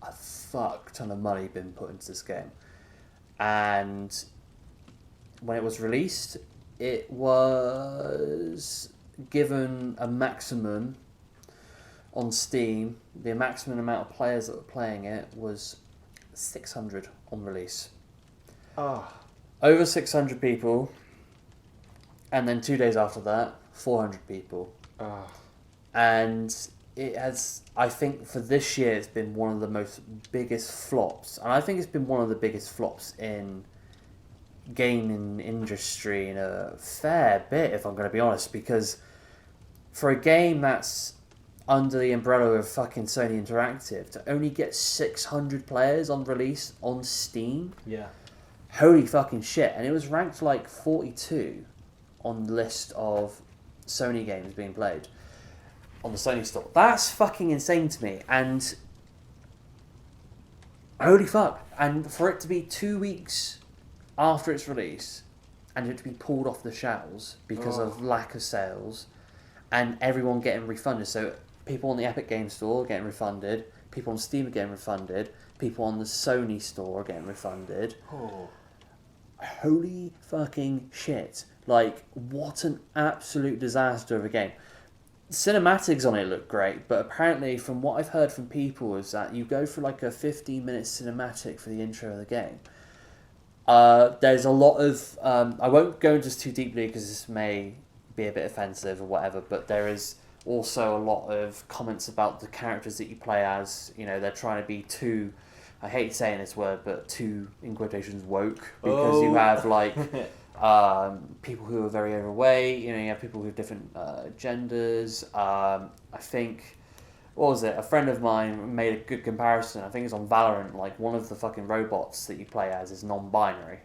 a fuck ton of money been put into this game. And when it was released, it was given a maximum on Steam. The maximum amount of players that were playing it was 600 on release. Over 600 people. And then 2 days after that, 400 people. And it has, I think for this year, it's been one of the most biggest flops. And I think it's been one of the biggest flops in gaming industry in a fair bit, if I'm going to be honest. Because for a game that's under the umbrella of fucking Sony Interactive, to only get 600 players on release on Steam... holy fucking shit. And it was ranked like 42 on the list of Sony games being played on the Sony store. That's fucking insane to me. And holy fuck. And for it to be 2 weeks after its release and it to be pulled off the shelves because of lack of sales and everyone getting refunded. So people on the Epic Games Store are getting refunded, people on Steam are getting refunded, people on the Sony store are getting refunded. Holy fucking shit. Like, what an absolute disaster of a game. Cinematics on it look great, but apparently from what I've heard from people is that you go for like a 15-minute cinematic for the intro of the game. There's a lot of... I won't go into this too deeply because this may be a bit offensive or whatever, but there is also a lot of comments about the characters that you play as. You know, they're trying to be too... I hate saying this word, but too, in quotations, woke. Because you have, like... people who are very overweight, you know, you have people with different genders. I think, what was it? A friend of mine made a good comparison. I think it's on Valorant. Like, one of the fucking robots that you play as is non-binary,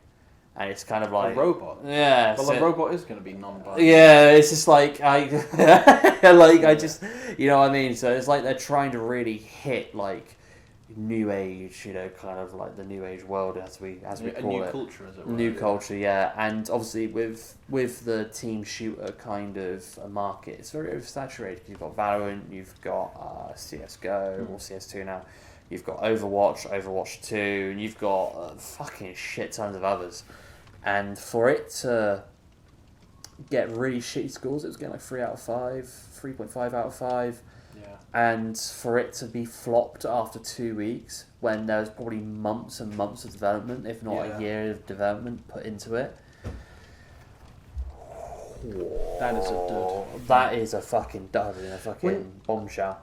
and it's kind of like a robot. Yeah, well, a robot is going to be non-binary. Yeah, it's just like I just, you know what I mean. So it's like they're trying to really hit like new age, you know, kind of like the new age world as we call it. A new culture, as it were. New culture, yeah. And obviously with the team shooter kind of a market, it's very oversaturated. You've got Valorant, you've got CS:GO or CS2 now. You've got Overwatch, Overwatch 2, and you've got fucking shit tons of others. And for it to get really shitty scores, it was getting like 3 out of 5, 3.5 out of 5. And for it to be flopped after 2 weeks, when there was probably months and months of development, if not a year of development put into it. That is a dud. That is a fucking dud and a fucking bombshell.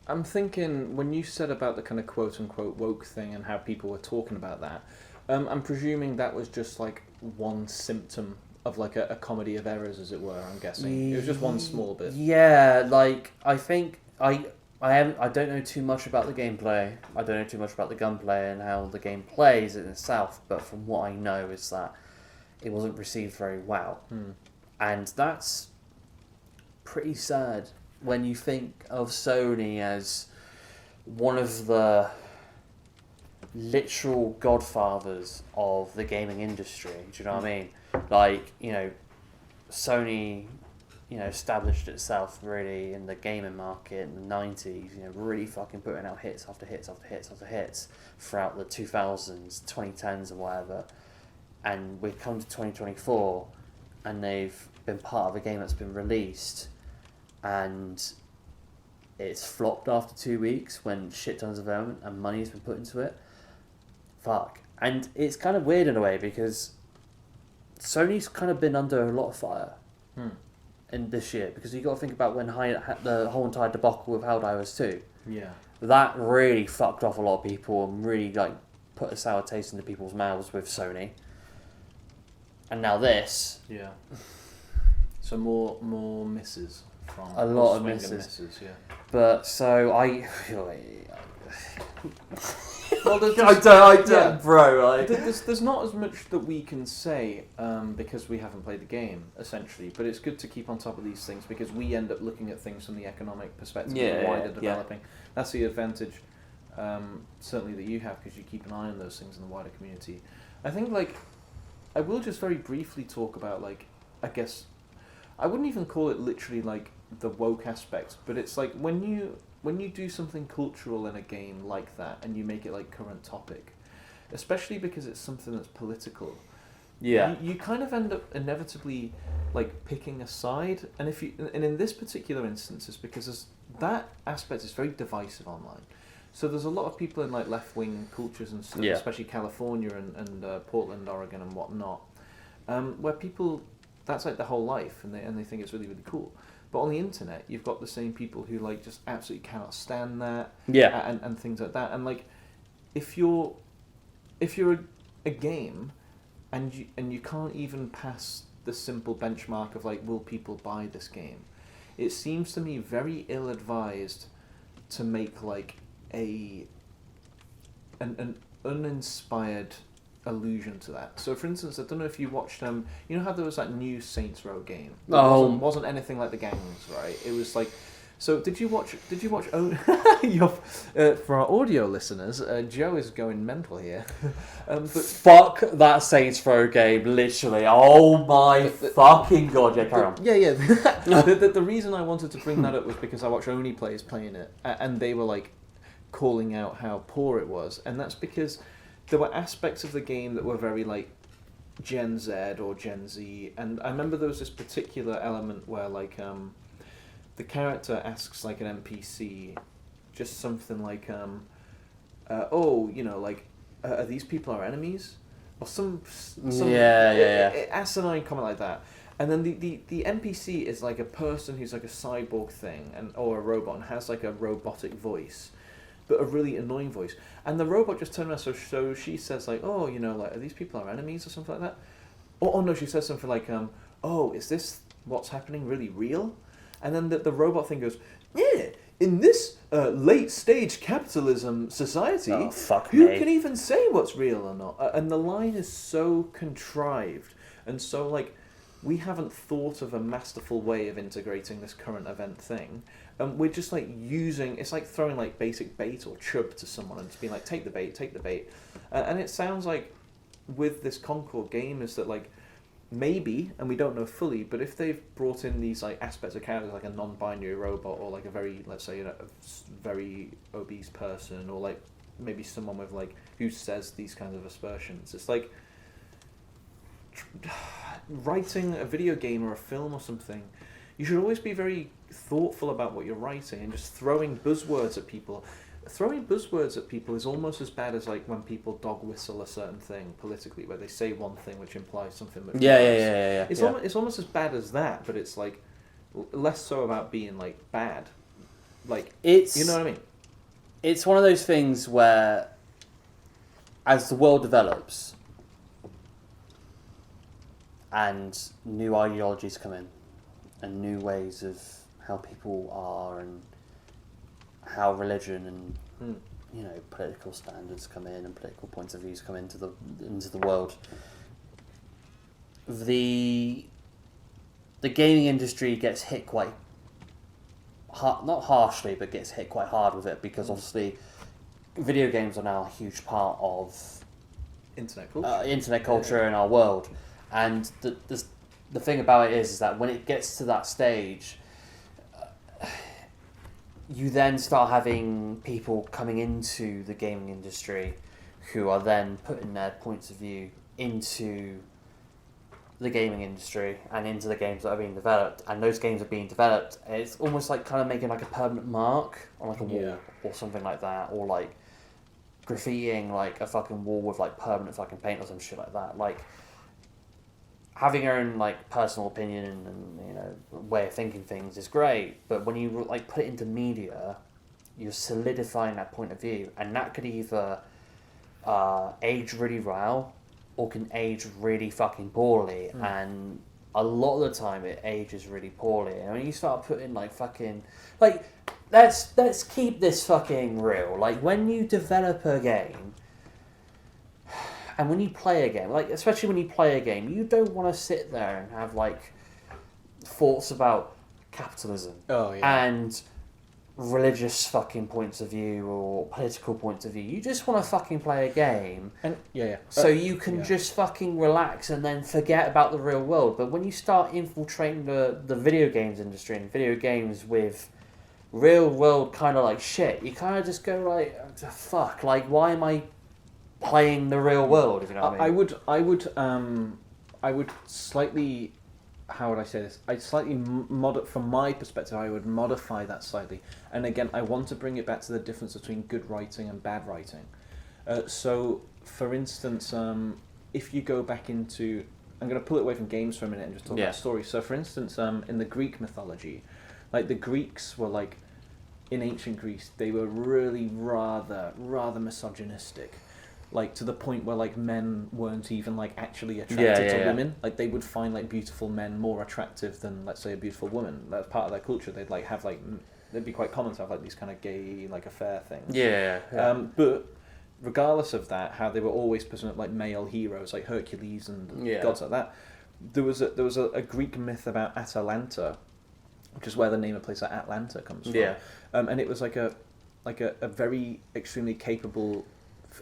I'm thinking, when you said about the kind of quote-unquote woke thing and how people were talking about that, I'm presuming that was just like one symptom of like a comedy of errors, as it were. I'm guessing it was just one small bit. Yeah, like I think I don't know too much about the gameplay. I don't know too much about the gunplay and how the game plays in itself. But from what I know is that it wasn't received very well, and that's pretty sad when you think of Sony as one of the literal godfathers of the gaming industry. Do you know what I mean? Like, you know, Sony, you know, established itself really in the gaming market in the 90s, you know, really fucking putting out hits after hits after hits after hits throughout the 2000s, 2010s and whatever. And we've come to 2024 and they've been part of a game that's been released and it's flopped after 2 weeks when shit tons of development and money has been put into it. Fuck. And it's kind of weird in a way because Sony's kind of been under a lot of fire in this year, because you got to think about when the whole entire debacle with Helldivers 2. Yeah. That really fucked off a lot of people and really like put a sour taste into people's mouths with Sony. And now this. Yeah. So more misses from a lot of misses. Yeah. But so well, bro. Like, there's not as much that we can say because we haven't played the game, essentially. But it's good to keep on top of these things because we end up looking at things from the economic perspective of the wider developing. That's the advantage, certainly, that you have because you keep an eye on those things in the wider community. I think, like, I will just very briefly talk about, like, I guess, I wouldn't even call it literally, like, the woke aspect, but it's like when you do something cultural in a game like that and you make it like current topic, especially because it's something that's political, you kind of end up inevitably like picking a side. And in this particular instance, it's because that aspect is very divisive online. So there's a lot of people in like left-wing cultures and stuff, especially California and Portland, Oregon and whatnot, where people, that's like their whole life and they think it's really, really cool. But on the internet, you've got the same people who like just absolutely cannot stand that, and things like that. And like, if you're a game, and you can't even pass the simple benchmark of like, will people buy this game? It seems to me very ill-advised to make like an uninspired allusion to that. So, for instance, I don't know if you watched you know how there was that new Saints Row game? It wasn't anything like the gangs, right? It was like. So did you watch? For our audio listeners, Joe is going mental here. But fuck that Saints Row game, literally. Oh my fucking god! Yeah, carry on. Yeah. The reason I wanted to bring that up was because I watched Only players playing it, and they were like calling out how poor it was, and that's because there were aspects of the game that were very like Gen Z or Gen Z, and I remember there was this particular element where like the character asks like an NPC just something like are these people our enemies, or some asinine comment like that. And then the NPC is like a person who's like a cyborg thing or a robot and has like a robotic voice, but a really annoying voice. And the robot just turns around, so she says like, oh, like, are these people our enemies or something like that? Oh no, she says something like, oh, is this what's happening really real? And then the robot thing goes, yeah, in this late stage capitalism society, who can even say what's real or not? And the line is so contrived, and so like, we haven't thought of a masterful way of integrating this current event thing. We're just like it's like throwing like basic bait or chub to someone and just being like, take the bait. And it sounds like with this Concord game is that like, maybe, and we don't know fully, but if they've brought in these like aspects of characters like a non-binary robot or like a very, let's say, a very obese person, or like maybe someone with like who says these kinds of aspersions, it's like writing a video game or a film or something, you should always be very thoughtful about what you're writing, and just throwing buzzwords at people. Throwing buzzwords at people is almost as bad as like when people dog whistle a certain thing politically, where they say one thing which implies something. That It's almost as bad as that, but it's like less so about being like bad. Like you know what I mean? It's one of those things where, as the world develops, and new ideologies come in, and new ways of how people are, and how religion and political standards come in, and political points of views come into the world. The gaming industry gets hit quite hard, not harshly, but gets hit quite hard with it, because obviously video games are now a huge part of internet culture in our world. And the thing about it is that when it gets to that stage, you then start having people coming into the gaming industry who are then putting their points of view into the gaming industry and into the games that are being developed. And those games are being developed, and it's almost like kind of making like a permanent mark on like a wall or something like that, or like graffitiing like a fucking wall with like permanent fucking paint or some shit like that. Like, having your own like personal opinion and way of thinking things is great, but when you like put it into media, you're solidifying that point of view, and that could either age really well or can age really fucking poorly. And a lot of the time it ages really poorly. And when you start putting like fucking like, let's keep this fucking real. Like, when you develop a game, and when you play a game, like especially when you play a game, you don't want to sit there and have like thoughts about capitalism and religious fucking points of view or political points of view. You just want to fucking play a game, and so you can just fucking relax and then forget about the real world. But when you start infiltrating the video games industry and video games with real world kind of like shit, you kind of just go like, fuck, like, why am I playing the real world, if you know what I mean? I would slightly, how would I say this? I'd slightly from my perspective, I would modify that slightly. And again, I want to bring it back to the difference between good writing and bad writing. So, for instance, if you go back into, I'm going to pull it away from games for a minute and just talk about stories. So, for instance, in the Greek mythology, like the Greeks were like, in ancient Greece, they were really rather misogynistic. Like, to the point where like men weren't even like actually attracted to women. Like, they would find like beautiful men more attractive than, let's say, a beautiful woman. That's part of their culture. They'd like have like, it'd be quite common to have like these kind of gay like affair things. But regardless of that, how they were always presented like male heroes, like Hercules and gods like that. There was a Greek myth about Atalanta, which is where the name of a place like Atlanta comes from. Yeah. And it was like a very extremely capable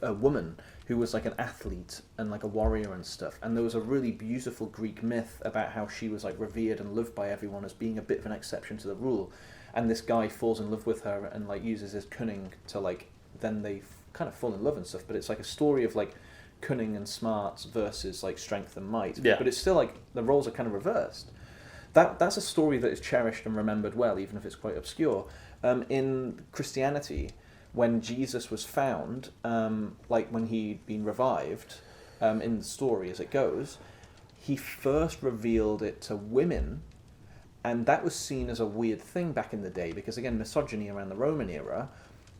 woman who was like an athlete and like a warrior and stuff. And there was a really beautiful Greek myth about how she was like revered and loved by everyone as being a bit of an exception to the rule. And this guy falls in love with her and like uses his cunning to like, then they kind of fall in love and stuff. But it's like a story of like cunning and smarts versus like strength and might. Yeah. But it's still like the roles are kind of reversed. That's a story that is cherished and remembered well, even if it's quite obscure. In Christianity, when Jesus was found, like when he'd been revived, in the story as it goes, he first revealed it to women, and that was seen as a weird thing back in the day, because again, misogyny around the Roman era.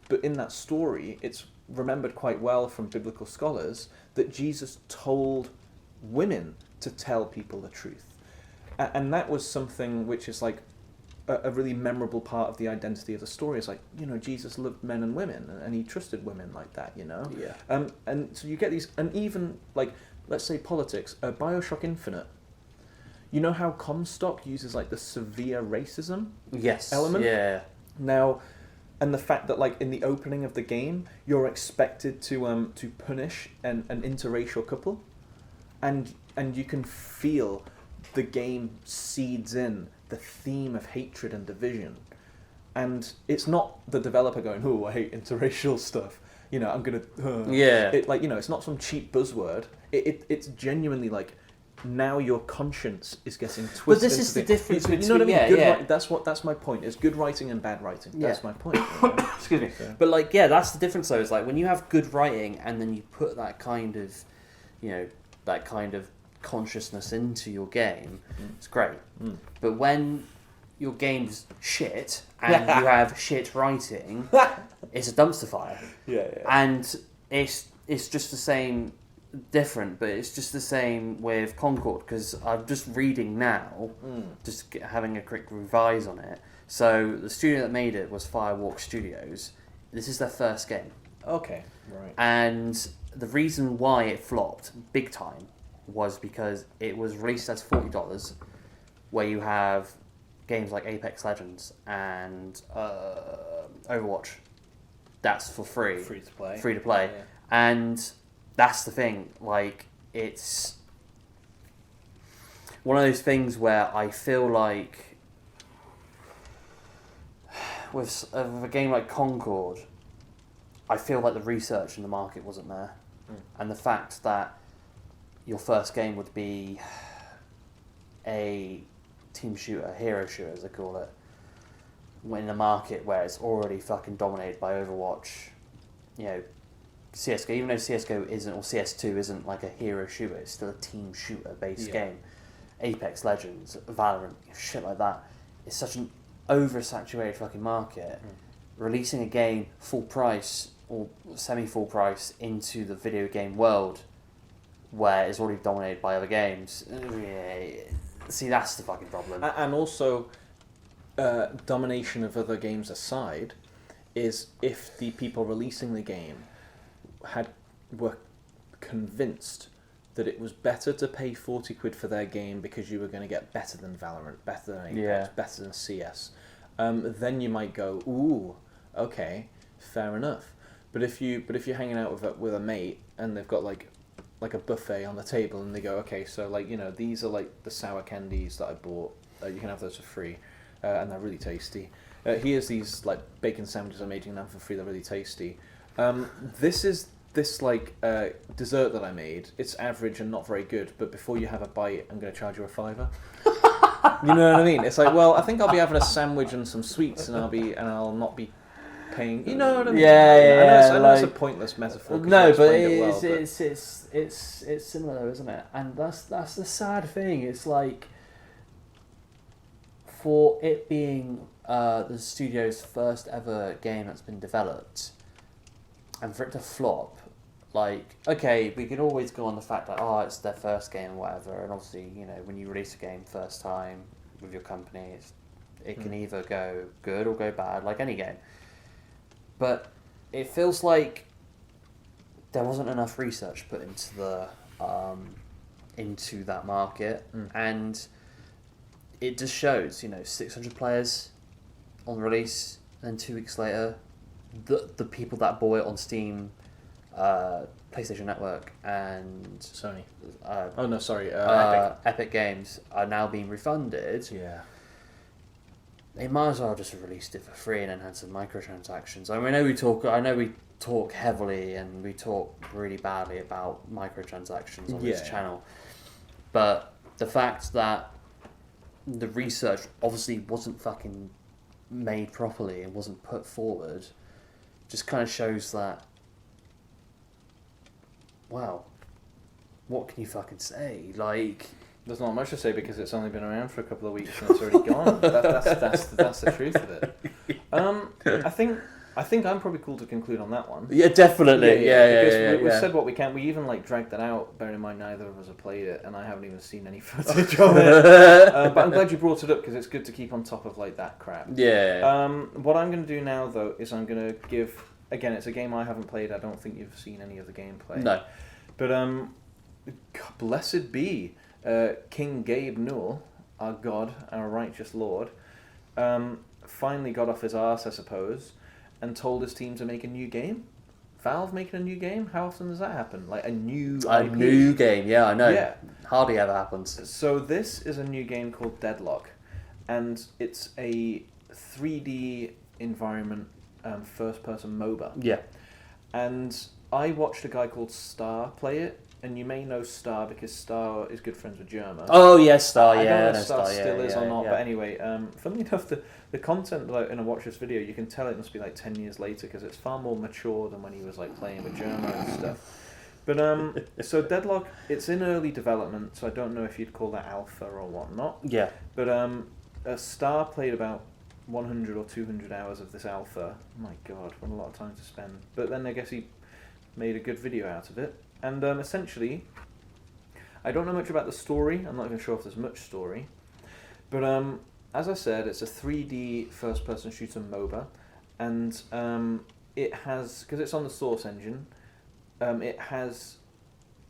But in that story, it's remembered quite well from biblical scholars that Jesus told women to tell people the truth. And that was something which is like a really memorable part of the identity of the story. Is like, you know, Jesus loved men and women, and he trusted women like that, you know? Yeah. And so you get these, and even like, let's say politics, Bioshock Infinite. You know how Comstock uses like the severe racism element? Yeah. Now, and the fact that like in the opening of the game, you're expected to punish an interracial couple, and you can feel the game seeds in the theme of hatred and division. And it's not the developer going, "Oh, I hate interracial stuff. You know, I'm gonna." Yeah. It, like, you know, it's not some cheap buzzword. It's genuinely like, now your conscience is getting twisted. But this is the difference between, you know what I mean? yeah. That's my point. It's good writing and bad writing. That's my point. Excuse me. So. But like, yeah, that's the difference though. Is like when you have good writing and then you put that kind of, you know, that kind of consciousness into your game, it's great. But when your game's shit and you have shit writing, it's a dumpster fire. Yeah. And it's just the same, different, but it's just the same with Concord, because I'm just reading now, just having a quick revise on it. So the studio that made it was Firewalk Studios. This is their first game. Okay, right. And the reason why it flopped big time was because it was released as $40, where you have games like Apex Legends and Overwatch. That's for free. Free to play. Yeah. And that's the thing. Like, it's one of those things where I feel like with a game like Concord, I feel like the research in the market wasn't there. And the fact that your first game would be a team shooter, hero shooter as they call it, in a market where it's already fucking dominated by Overwatch, you know, CSGO, even though CSGO isn't, or CS2 isn't like a hero shooter, it's still a team shooter based game. Apex Legends, Valorant, shit like that. It's such an oversaturated fucking market. Releasing a game full price or semi-full price into the video game world where it's already dominated by other games, see, that's the fucking problem. And also, domination of other games aside, is if the people releasing the game were convinced that it was better to pay 40 quid for their game because you were going to get better than Valorant, better than Apex, better than CS, then you might go, ooh, okay, fair enough. But if you're hanging out with a mate and they've got like a buffet on the table and they go, okay, so like, you know, these are like the sour candies that I bought, you can have those for free, and they're really tasty. Here's these like bacon sandwiches I made, you can have for free, they're really tasty. This like dessert that I made, it's average and not very good, but before you have a bite, I'm going to charge you $5. You know what I mean? It's like, well, I think I'll be having a sandwich and some sweets, and I'll not be paying. You know what I mean? I know it's a pointless metaphor. No, but it's similar though, isn't it? And that's the sad thing. It's like, for it being the studio's first ever game that's been developed, and for it to flop, like, okay, we could always go on the fact that, oh, it's their first game or whatever, and obviously, you know, when you release a game first time with your company, it can either go good or go bad, like any game. But it feels like there wasn't enough research put into that market, and it just shows, 600 players on release, and then 2 weeks later, the people that bought it on Steam, PlayStation Network, and Sony. Epic. Epic Games are now being refunded. Yeah. They might as well just have released it for free and then had some microtransactions. I know we talk heavily and we talk really badly about microtransactions on this channel, but the fact that the research obviously wasn't fucking made properly and wasn't put forward just kind of shows that, wow, what can you fucking say? Like, there's not much to say because it's only been around for a couple of weeks and it's already gone. That's the truth of it. I think I'm probably cool to conclude on that one. Yeah, definitely. Yeah. We've said what we can. We even dragged that out. Bear in mind, neither of us have played it, and I haven't even seen any footage of it. But I'm glad you brought it up because it's good to keep on top of that crap. Yeah. What I'm going to do now, though, is I'm going to give. Again, it's a game I haven't played. I don't think you've seen any of the gameplay. No. But blessed be King Gabe Newell, our god, our righteous lord, finally got off his arse, I suppose, and told his team to make a new game. Valve making a new game? How often does that happen? A new IP? New game, yeah, I know. Yeah. Hardly ever happens. So this is a new game called Deadlock, and it's a 3D environment first-person MOBA. Yeah. And I watched a guy called Star play it, and you may know Star because Star is good friends with Germa. Oh, yes, Star, I yeah. don't know if Star still is or not, yeah. But anyway, funnily enough, the content in I watched this video, you can tell it must be 10 years later because it's far more mature than when he was playing with Germa and stuff. But so Deadlock, it's in early development, so I don't know if you'd call that alpha or whatnot. Yeah. But Star played about 100 or 200 hours of this alpha. My God, what a lot of time to spend. But then I guess he made a good video out of it. And essentially, I don't know much about the story. I'm not even sure if there's much story. But as I said, it's a 3D first-person shooter MOBA. And it has, because it's on the Source engine, it has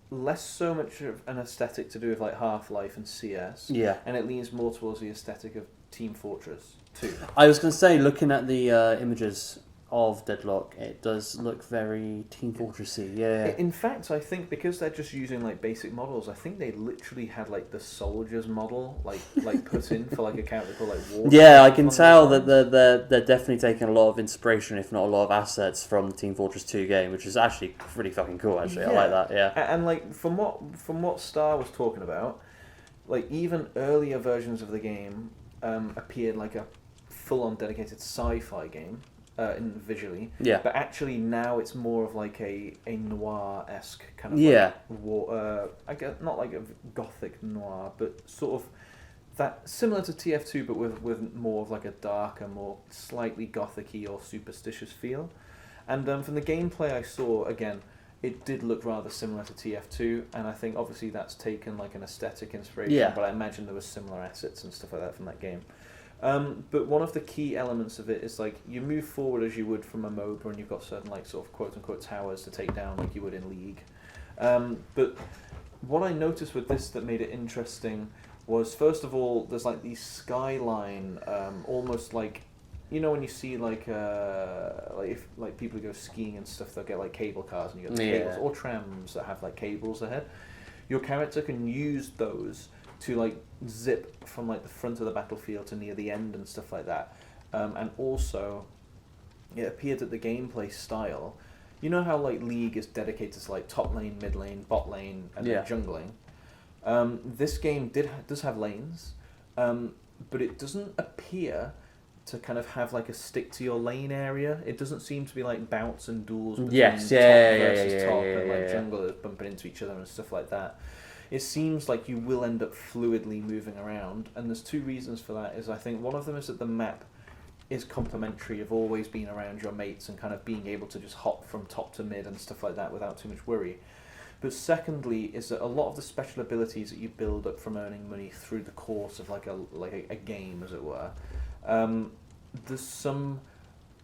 less so much of an aesthetic to do with Half-Life and CS. Yeah. And it leans more towards the aesthetic of Team Fortress 2. I was going to say, looking at the images of Deadlock, it does look very Team Fortressy. Yeah. In fact, I think because they're just using basic models, I think they literally had the soldiers model put in for a character called War. Yeah, I can tell that they're definitely taking a lot of inspiration, if not a lot of assets, from the Team Fortress 2 game, which is actually pretty fucking cool. Actually, yeah. I like that. Yeah. And from what Star was talking about, even earlier versions of the game appeared like a full-on dedicated sci-fi game. Visually, yeah, but actually now it's more of a noir-esque kind of war. I guess not a gothic noir, but sort of that similar to TF2, but with more of a darker, more slightly gothic-y or superstitious feel. And from the gameplay I saw, again, it did look rather similar to TF2, and I think obviously that's taken an aesthetic inspiration. Yeah. But I imagine there was similar assets and stuff like that from that game. But one of the key elements of it is you move forward as you would from a MOBA, and you've got certain sort of quote unquote towers to take down like you would in League. But what I noticed with this that made it interesting was, first of all, there's these skyline, almost when you see if people who go skiing and stuff, they'll get cable cars and you get cables, or trams that have cables ahead. Your character can use those to zip from the front of the battlefield to near the end and stuff like that. And also, it appeared that the gameplay style, you know how League is dedicated to top lane, mid lane, bot lane, and jungling. This game does have lanes, but it doesn't appear to kind of have a stick to your lane area. It doesn't seem to be bouts and duels between top versus top and junglers bumping into each other and stuff like that. It seems like you will end up fluidly moving around, and there's two reasons for that. I think one of them is that the map is complementary of always being around your mates and kind of being able to just hop from top to mid and stuff like that without too much worry. But secondly is that a lot of the special abilities that you build up from earning money through the course of a game, as it were, there's some,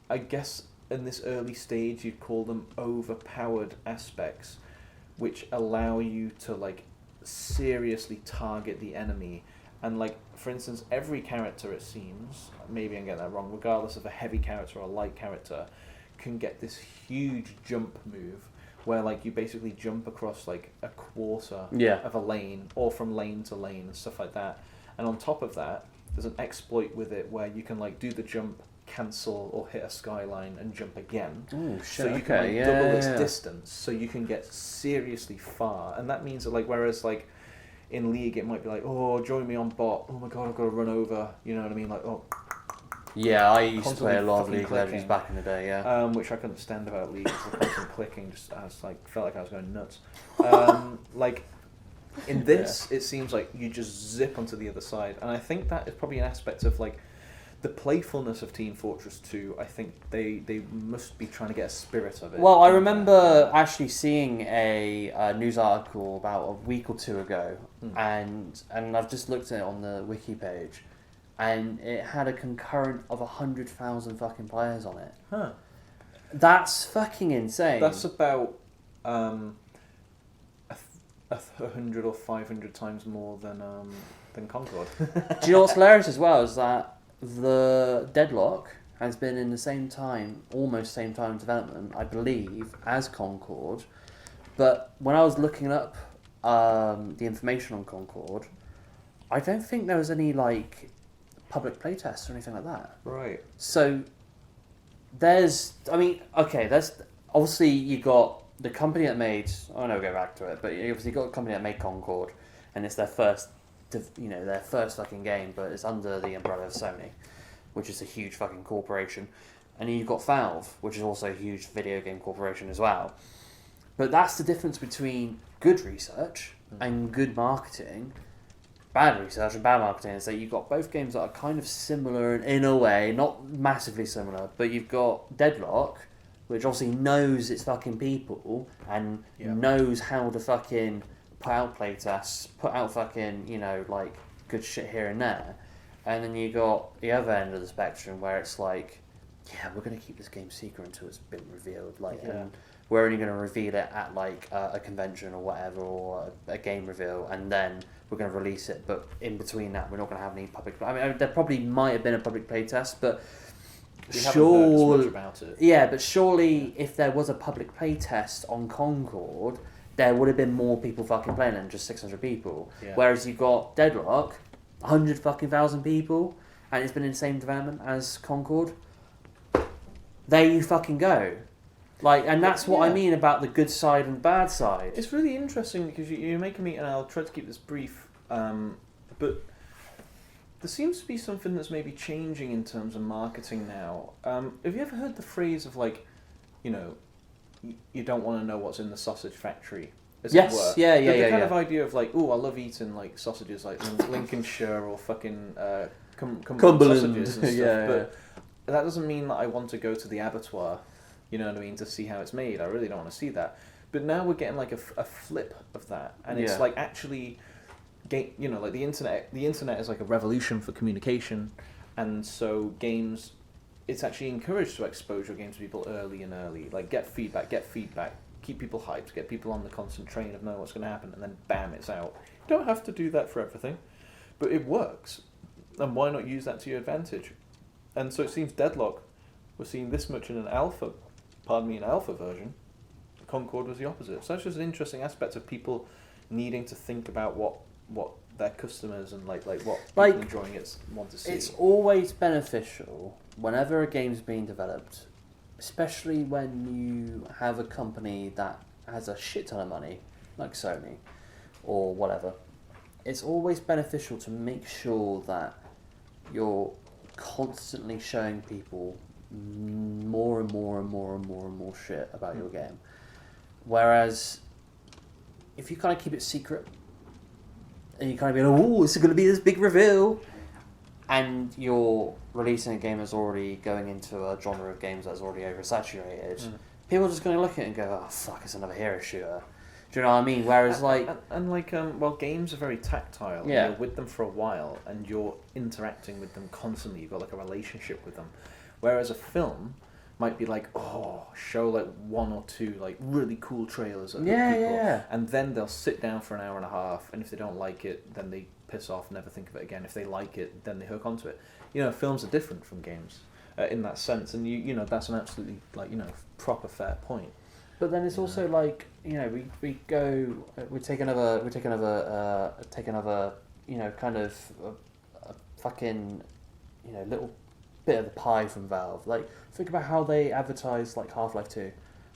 I guess, in this early stage, you'd call them overpowered aspects, which allow you to like seriously target the enemy. And like, for instance, every character, it seems, maybe I'm getting that wrong, regardless of a heavy character or a light character, can get this huge jump move where like you basically jump across like a quarter of a lane, or from lane to lane and stuff like that. And on top of that, there's an exploit with it where you can like do the jump, cancel, or hit a skyline and jump again. Oh shit! So you can like double its distance, so you can get seriously far. And that means that like, whereas like in League it might be like, oh, join me on bot. Oh my god, I've got to run over. You know what I mean? Like, oh. Yeah, I used to play a lot of League of Legends back in the day. Yeah. Which I couldn't stand about League. The constant clicking, just I was like, felt like I was going nuts. Like. In this, it seems like you just zip onto the other side, and I think that is probably an aspect of like the playfulness of Team Fortress 2. I think they must be trying to get a spirit of it. Well, I remember actually seeing a news article about a week or two ago, and I've just looked at it on the wiki page, and it had a concurrent of 100,000 fucking players on it. Huh. That's fucking insane. That's about 100 or 500 times more than Concord. Do you know what's hilarious as well is that the Deadlock has been in the same time, almost same time development, I believe, as Concord. But when I was looking up the information on Concord, I don't think there was any like public playtests or anything like that. Right. So there's obviously you got the company that made, I know we'll go back to it, but you obviously got a company that made Concord, and it's their first fucking game, but it's under the umbrella of Sony, which is a huge fucking corporation. And then you've got Valve, which is also a huge video game corporation as well. But that's the difference between good research and good marketing. Bad research and bad marketing is that you've got both games that are kind of similar in a way, not massively similar, but you've got Deadlock, which obviously knows its fucking people and knows how to fucking put out playtests, put out fucking, like, good shit here and there. And then you got the other end of the spectrum where it's like, yeah, we're going to keep this game secret until it's been revealed. And we're only going to reveal it at, like, a convention or whatever, or a game reveal, and then we're going to release it. But in between that, we're not going to have any public... I mean, there probably might have been a public playtest, but... We haven't heard as much about it. Yeah, but surely if there was a public playtest on Concord, there would have been more people fucking playing than just 600 people. Yeah. Whereas you've got Deadlock, 100,000 people, and it's been in the same development as Concord. There you fucking go. Like, and that's what I mean about the good side and bad side. It's really interesting because you're making me, and I'll try to keep this brief, but there seems to be something that's maybe changing in terms of marketing now. Have you ever heard the phrase of like, you don't want to know what's in the sausage factory, as it were? The kind of idea of like, oh, I love eating like sausages like Lincolnshire or fucking Cumberland sausages and stuff, but that doesn't mean that I want to go to the abattoir, you know what I mean, to see how it's made. I really don't want to see that. But now we're getting like a flip of that, and it's like actually... like the internet is like a revolution for communication, and so games, it's actually encouraged to expose your games to people early, like get feedback, keep people hyped, get people on the constant train of knowing what's going to happen, and then bam, it's out. You don't have to do that for everything, but it works, and why not use that to your advantage? And so it seems Deadlock, we're seeing this much in an alpha version. Concord was the opposite. So that's just an interesting aspect of people needing to think about what their customers and what people enjoying it want to see. It's always beneficial whenever a game's being developed, especially when you have a company that has a shit ton of money, like Sony or whatever. It's always beneficial to make sure that you're constantly showing people more and more and more and more and more shit about your game. Whereas if you kind of keep it secret, and you kind of be like, oh, it's going to be this big reveal, and you're releasing a game that's already going into a genre of games that's already oversaturated, people are just going to look at it and go, oh, fuck, it's another hero shooter. Do you know what I mean? Whereas, games are very tactile. Yeah. You're with them for a while, and you're interacting with them constantly. You've got, like, a relationship with them. Whereas a film might be like, show like 1 or 2 like really cool trailers at people, and then they'll sit down for an hour and a half, and if they don't like it, then they piss off, never think of it again. If they like it, then they hook onto it. Films are different from games in that sense, and you know that's an absolutely proper fair point. But then it's also like we take another kind of a fucking little bit of the pie from Valve. Like, think about how they advertise like Half-Life 2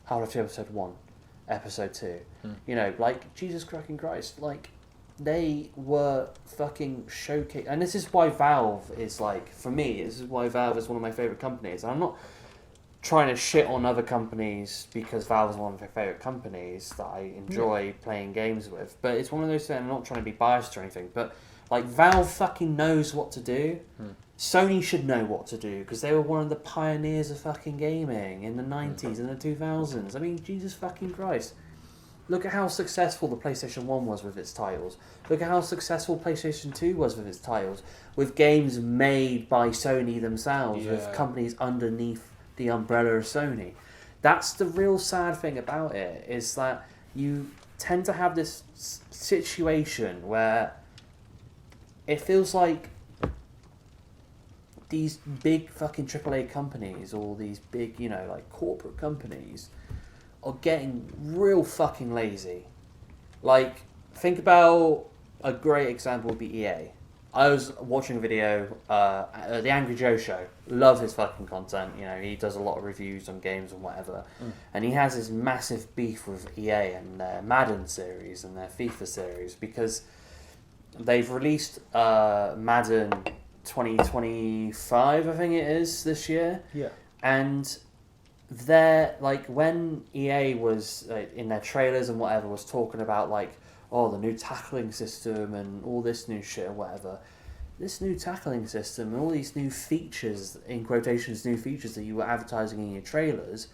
Episode 1, Episode 2. Like, Jesus fucking Christ, like, they were fucking showcase, and this is why Valve is like, for me, this is why Valve is one of my favourite companies. And I'm not trying to shit on other companies because Valve is one of my favourite companies that I enjoy playing games with, but it's one of those things. I'm not trying to be biased or anything, but like, Valve fucking knows what to do. Sony should know what to do because they were one of the pioneers of fucking gaming in the 90s and the 2000s. I mean, Jesus fucking Christ. Look at how successful the PlayStation 1 was with its titles. Look at how successful PlayStation 2 was with its titles, with games made by Sony themselves, with companies underneath the umbrella of Sony. That's the real sad thing about it, is that you tend to have this situation where it feels like these big fucking AAA companies, or these big, like corporate companies, are getting real fucking lazy. Like, think about a great example would be EA. I was watching a video, the Angry Joe show. Love his fucking content. He does a lot of reviews on games and whatever. And he has this massive beef with EA and their Madden series and their FIFA series, because they've released Madden 2025, I think it is, this year. Yeah. And they're like, when EA was in their trailers and whatever was talking about like, the new tackling system and all this new shit and whatever, this new tackling system and all these new features, in quotations, new features that you were advertising in your trailers,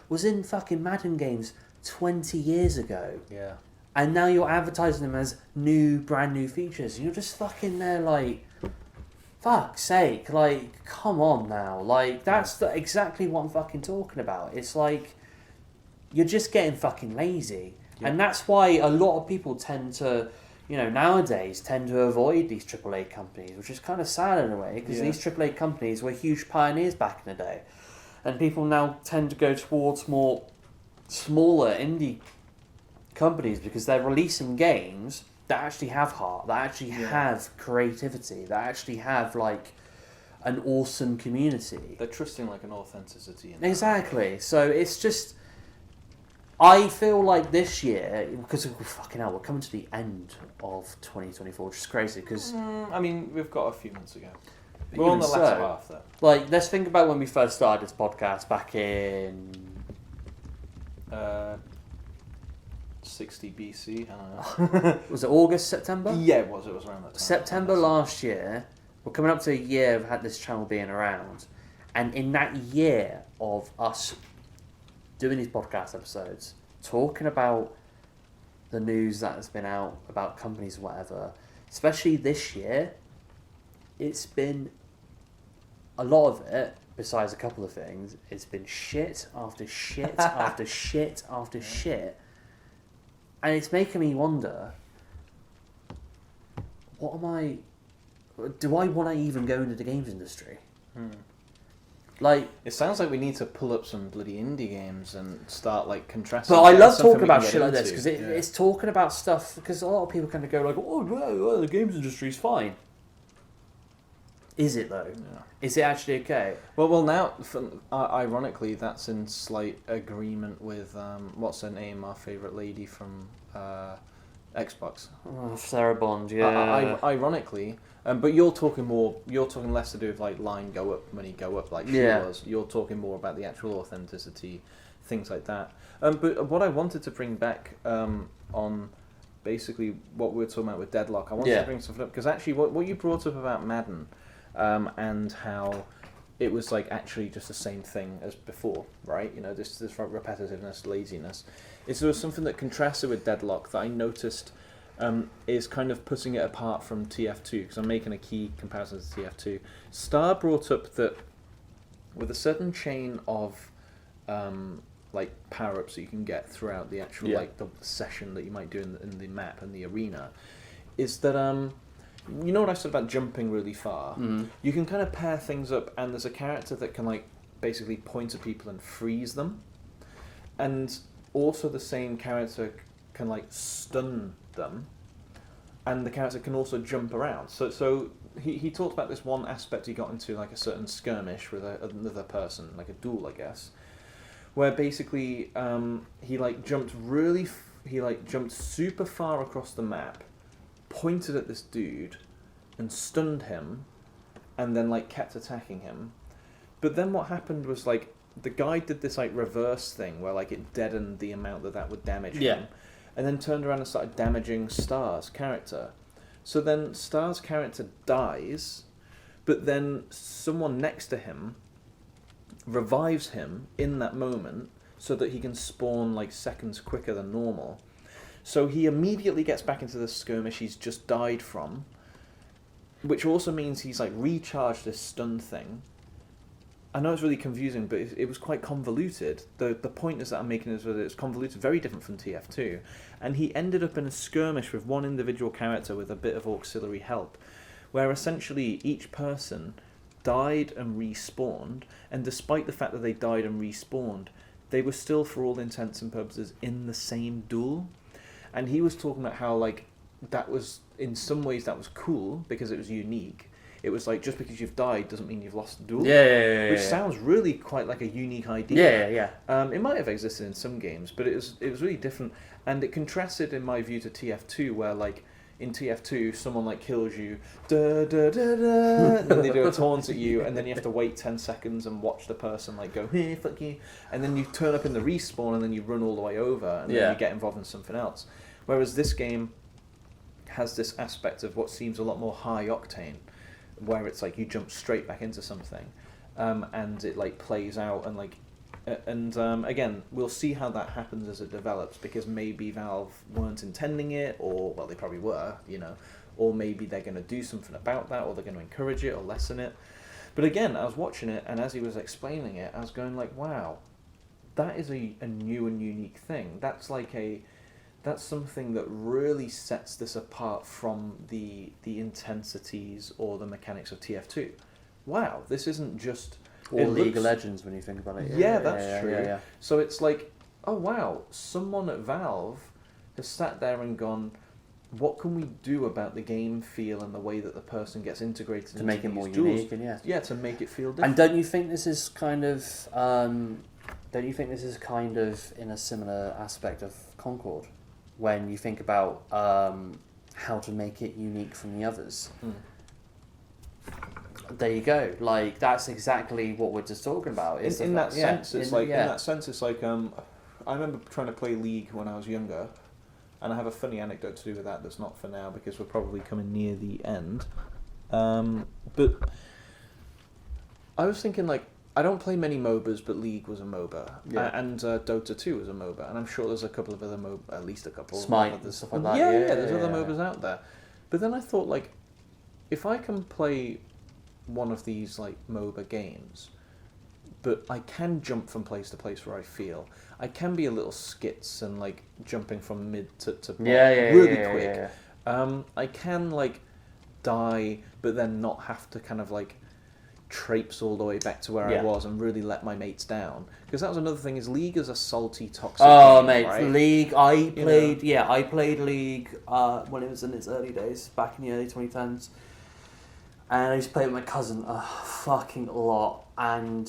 was in fucking Madden games 20 years ago. Yeah. And now you're advertising them as brand new features. You're just fucking there like, fuck's sake, like, come on now. Like, that's exactly what I'm fucking talking about. It's like, you're just getting fucking lazy. Yeah. And that's why a lot of people tend to, nowadays tend to avoid these AAA companies, which is kind of sad in a way, because these AAA companies were huge pioneers back in the day. And people now tend to go towards more smaller indie companies because they're releasing games that actually have heart, that actually have creativity, that actually have like an awesome community. They're trusting like an authenticity. Exactly. So it's just, I feel like this year, because fucking hell, we're coming to the end of 2024, which is crazy because I mean, we've got a few months ago. We're on the latter half though. Like, let's think about when we first started this podcast back in 60 BC, I don't know. Was it August, September? Yeah, it was around that time. September last year. We're coming up to a year of had this channel being around, and in that year of us doing these podcast episodes, talking about the news that has been out about companies and whatever, especially this year, it's been a lot of it, besides a couple of things, it's been shit after shit after shit after shit. And it's making me wonder, do I want to even go into the games industry? Like, it sounds like we need to pull up some bloody indie games and start like contrasting. But I love talking about shit like this because it's talking about stuff, because a lot of people kind of go like, well, the games industry is fine. Is it though? Yeah. Is it actually okay? Well, now, ironically, that's in slight agreement with what's her name, our favourite lady from Xbox. Sarah Bond, yeah. Ironically, but you're talking less to do with like line go up, money go up, like she was. You're talking more about the actual authenticity, things like that. But what I wanted to bring back on basically what we were talking about with Deadlock, I wanted to bring something up because actually what you brought up about Madden. And how it was like actually just the same thing as before, right? This repetitiveness, laziness. There was something that contrasted with Deadlock that I noticed is kind of putting it apart from TF2, because I'm making a key comparison to TF2. Star brought up that with a certain chain of like power-ups that you can get throughout the actual like the session that you might do in the map and the arena, is that you know what I said about jumping really far? You can kind of pair things up, and there's a character that can like basically point at people and freeze them, and also the same character can like stun them, and the character can also jump around. So he talked about this one aspect he got into, like a certain skirmish with another person, like a duel, I guess, where basically he jumped super far across the map, pointed at this dude, and stunned him, and then like kept attacking him. But then what happened was like the guy did this like reverse thing where like it deadened the amount that would damage him, and then turned around and started damaging Star's character. So then Star's character dies, but then someone next to him revives him in that moment so that he can spawn like seconds quicker than normal. So he immediately gets back into the skirmish he's just died from, which also means he's like recharged this stun thing. I know it's really confusing, but it was quite convoluted. The point is that I'm making is that it's convoluted, very different from TF2. And he ended up in a skirmish with one individual character with a bit of auxiliary help, where essentially each person died and respawned, and despite the fact that they died and respawned, they were still, for all intents and purposes, in the same duel. And he was talking about how, like, that was, in some ways, that was cool, because it was unique. It was like, just because you've died doesn't mean you've lost the duel. Which sounds really quite like a unique idea. It might have existed in some games, but it was really different. And it contrasted, in my view, to TF2, where, like, in TF2, someone like kills you, da da da da, and then they do a taunt at you, and then you have to wait 10 seconds and watch the person like go, hey, fuck you, and then you turn up in the respawn, and then you run all the way over, and then you get involved in something else. Whereas this game has this aspect of what seems a lot more high octane, where it's like you jump straight back into something, and it like plays out, and like. Again, we'll see how that happens as it develops, because maybe Valve weren't intending it, or, well, they probably were, you know, or maybe they're going to do something about that, or they're going to encourage it or lessen it. But again, I was watching it, and as he was explaining it, I was going like, wow, that is a new and unique thing. That's something that really sets this apart from the intensities or the mechanics of TF2. Wow, this isn't just... Or League of Legends, when you think about it. That's true. Yeah. So it's like, oh wow, someone at Valve has sat there and gone, what can we do about the game feel and the way that the person gets integrated to make it more unique? And to make it feel different. And don't you think this is kind of in a similar aspect of Concord, when you think about how to make it unique from the others? There you go. Like, that's exactly what we're just talking about. In that sense, it's like I remember trying to play League when I was younger, and I have a funny anecdote to do with that that's not for now, because we're probably coming near the end. But I was thinking, like, I don't play many MOBAs, but League was a MOBA, and Dota 2 was a MOBA, and I'm sure there's a couple of other MOBA, at least a couple. Smite and stuff like that. There's other MOBAs out there. But then I thought, like, if I can play one of these like MOBA games, but I can jump from place to place where I feel. I can be a little skits and like jumping from mid to really quick. I can like die, but then not have to kind of like traipse all the way back to where I was and really let my mates down. Because that was another thing, is League is a salty, toxic game, mate, right? League, I played League when it was in its early days, back in the early 2010s. And I used to play with my cousin a fucking lot, and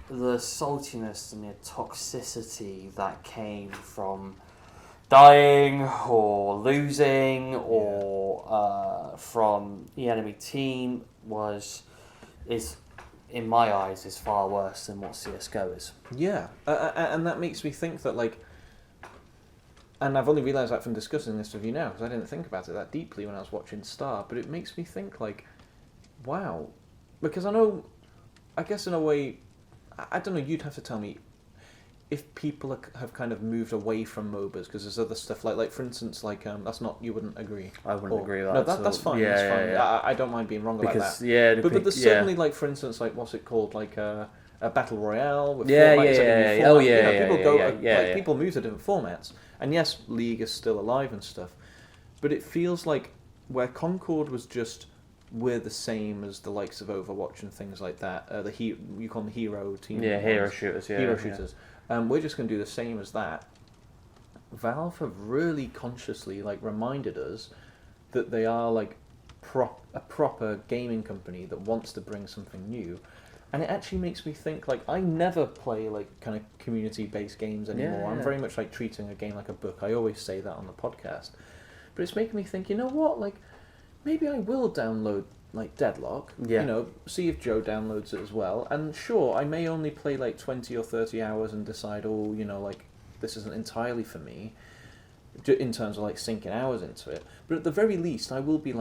the saltiness and the toxicity that came from dying or losing or from the enemy team is in my eyes is far worse than what CS:GO is. Yeah, and that makes me think that, like, and I've only realised that from discussing this with you now, because I didn't think about it that deeply when I was watching Star, but it makes me think, like, wow, because I guess in a way, I don't know, you'd have to tell me if people have kind of moved away from MOBAs, because there's other stuff, like for instance, like, that's not, you wouldn't agree. I wouldn't agree with that. No, that's fine, that's fine. I don't mind being wrong about that. Yeah, but there's certainly, like, for instance, like, what's it called, like, a battle royale with people move to different formats. And yes, League is still alive and stuff, but it feels like where Concord was just we're the same as the likes of Overwatch and things like that. You call them hero team. Yeah, hero shooters. Yeah, hero shooters. We're just going to do the same as that. Valve have really consciously reminded us that they are a proper gaming company that wants to bring something new. And it actually makes me think, I never play, kind of community-based games anymore. Yeah. I'm very much treating a game like a book. I always say that on the podcast. But it's making me think, you know what, maybe I will download, Deadlock. Yeah. See if Joe downloads it as well. And sure, I may only play, 20 or 30 hours and decide, this isn't entirely for me, in terms of, sinking hours into it. But at the very least, I will be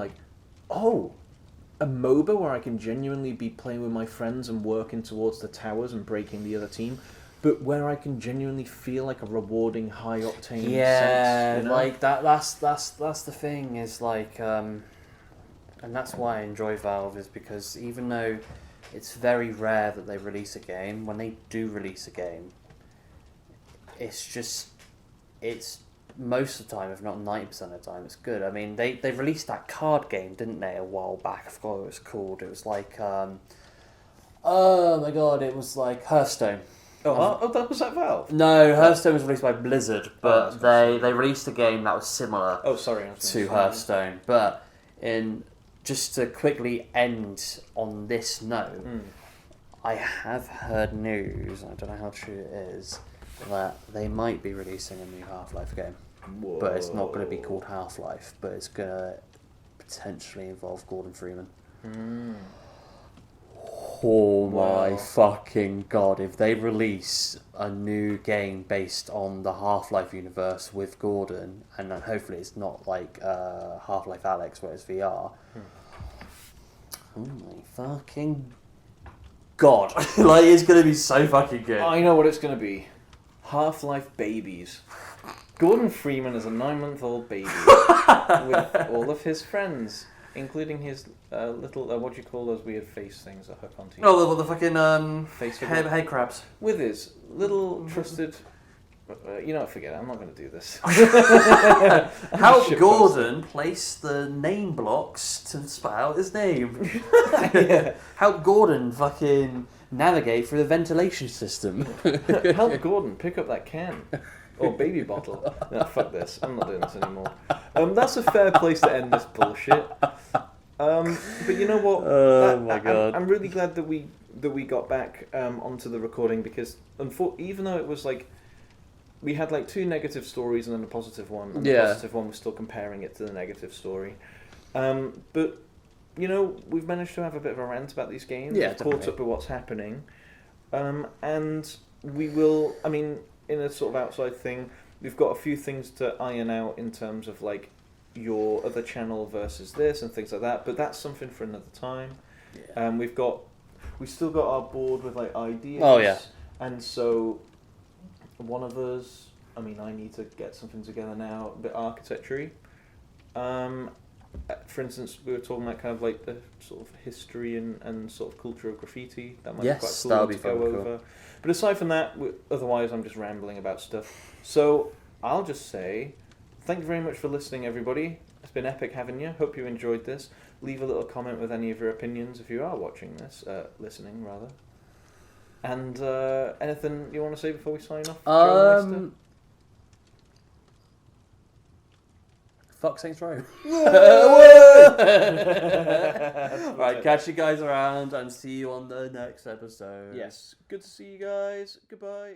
a MOBA where I can genuinely be playing with my friends and working towards the towers and breaking the other team, but where I can genuinely feel a rewarding, high octane sense. Yeah, that's the thing is and that's why I enjoy Valve, is because even though it's very rare that they release a game, when they do release a game, it's most of the time, if not 90% of the time, it's good. I mean, they released that card game, didn't they, a while back? I forgot what it was called. It was oh my god, it was Hearthstone. Oh, that was at Valve? No, Hearthstone was released by Blizzard, but they released a game that was similar to Hearthstone. But just to quickly end on this note, I have heard news, I don't know how true it is, that they might be releasing a new Half-Life game. Whoa. But it's not going to be called Half-Life, but it's going to potentially involve Gordon Freeman. Oh my fucking god, if they release a new game based on the Half-Life universe with Gordon, and hopefully it's not Half-Life Alyx where it's VR. Oh my fucking god. It's going to be so fucking good. I know what it's going to be. Half-Life babies. Gordon Freeman is a 9-month-old baby with all of his friends, including his little, what do you call those weird face things that hook onto you? Oh, the fucking face head crabs. With his little trusted... forget it, I'm not going to do this. How Gordon placed the name blocks to spell out his name. Yeah. How Gordon fucking navigate through the ventilation system. Help Gordon pick up that can. Or baby bottle. No, fuck this. I'm not doing this anymore. That's a fair place to end this bullshit. But you know what? Oh my god! I'm really glad that we got back onto the recording, because even though it was we had 2 negative stories and then a positive one, and the positive one was still comparing it to the negative story. But we've managed to have a bit of a rant about these games. Yeah, we've caught up with what's happening, and we will. I mean, in a sort of outside thing, we've got a few things to iron out in terms of your other channel versus this and things like that. But that's something for another time. Yeah. We've still got our board with ideas. Oh yeah. And so one of us, I need to get something together now, a bit architecture-y. For instance, we were talking about kind of the sort of history and sort of culture of graffiti. That might be quite cool to go over. Cool. But aside from that, otherwise I'm just rambling about stuff. So I'll just say, thank you very much for listening, everybody. It's been epic having you. Hope you enjoyed this. Leave a little comment with any of your opinions if you are watching this, listening rather. And anything you want to say before we sign off? Fuck Saints Row. Right, catch you guys around and see you on the next episode. Yes, good to see you guys. Goodbye.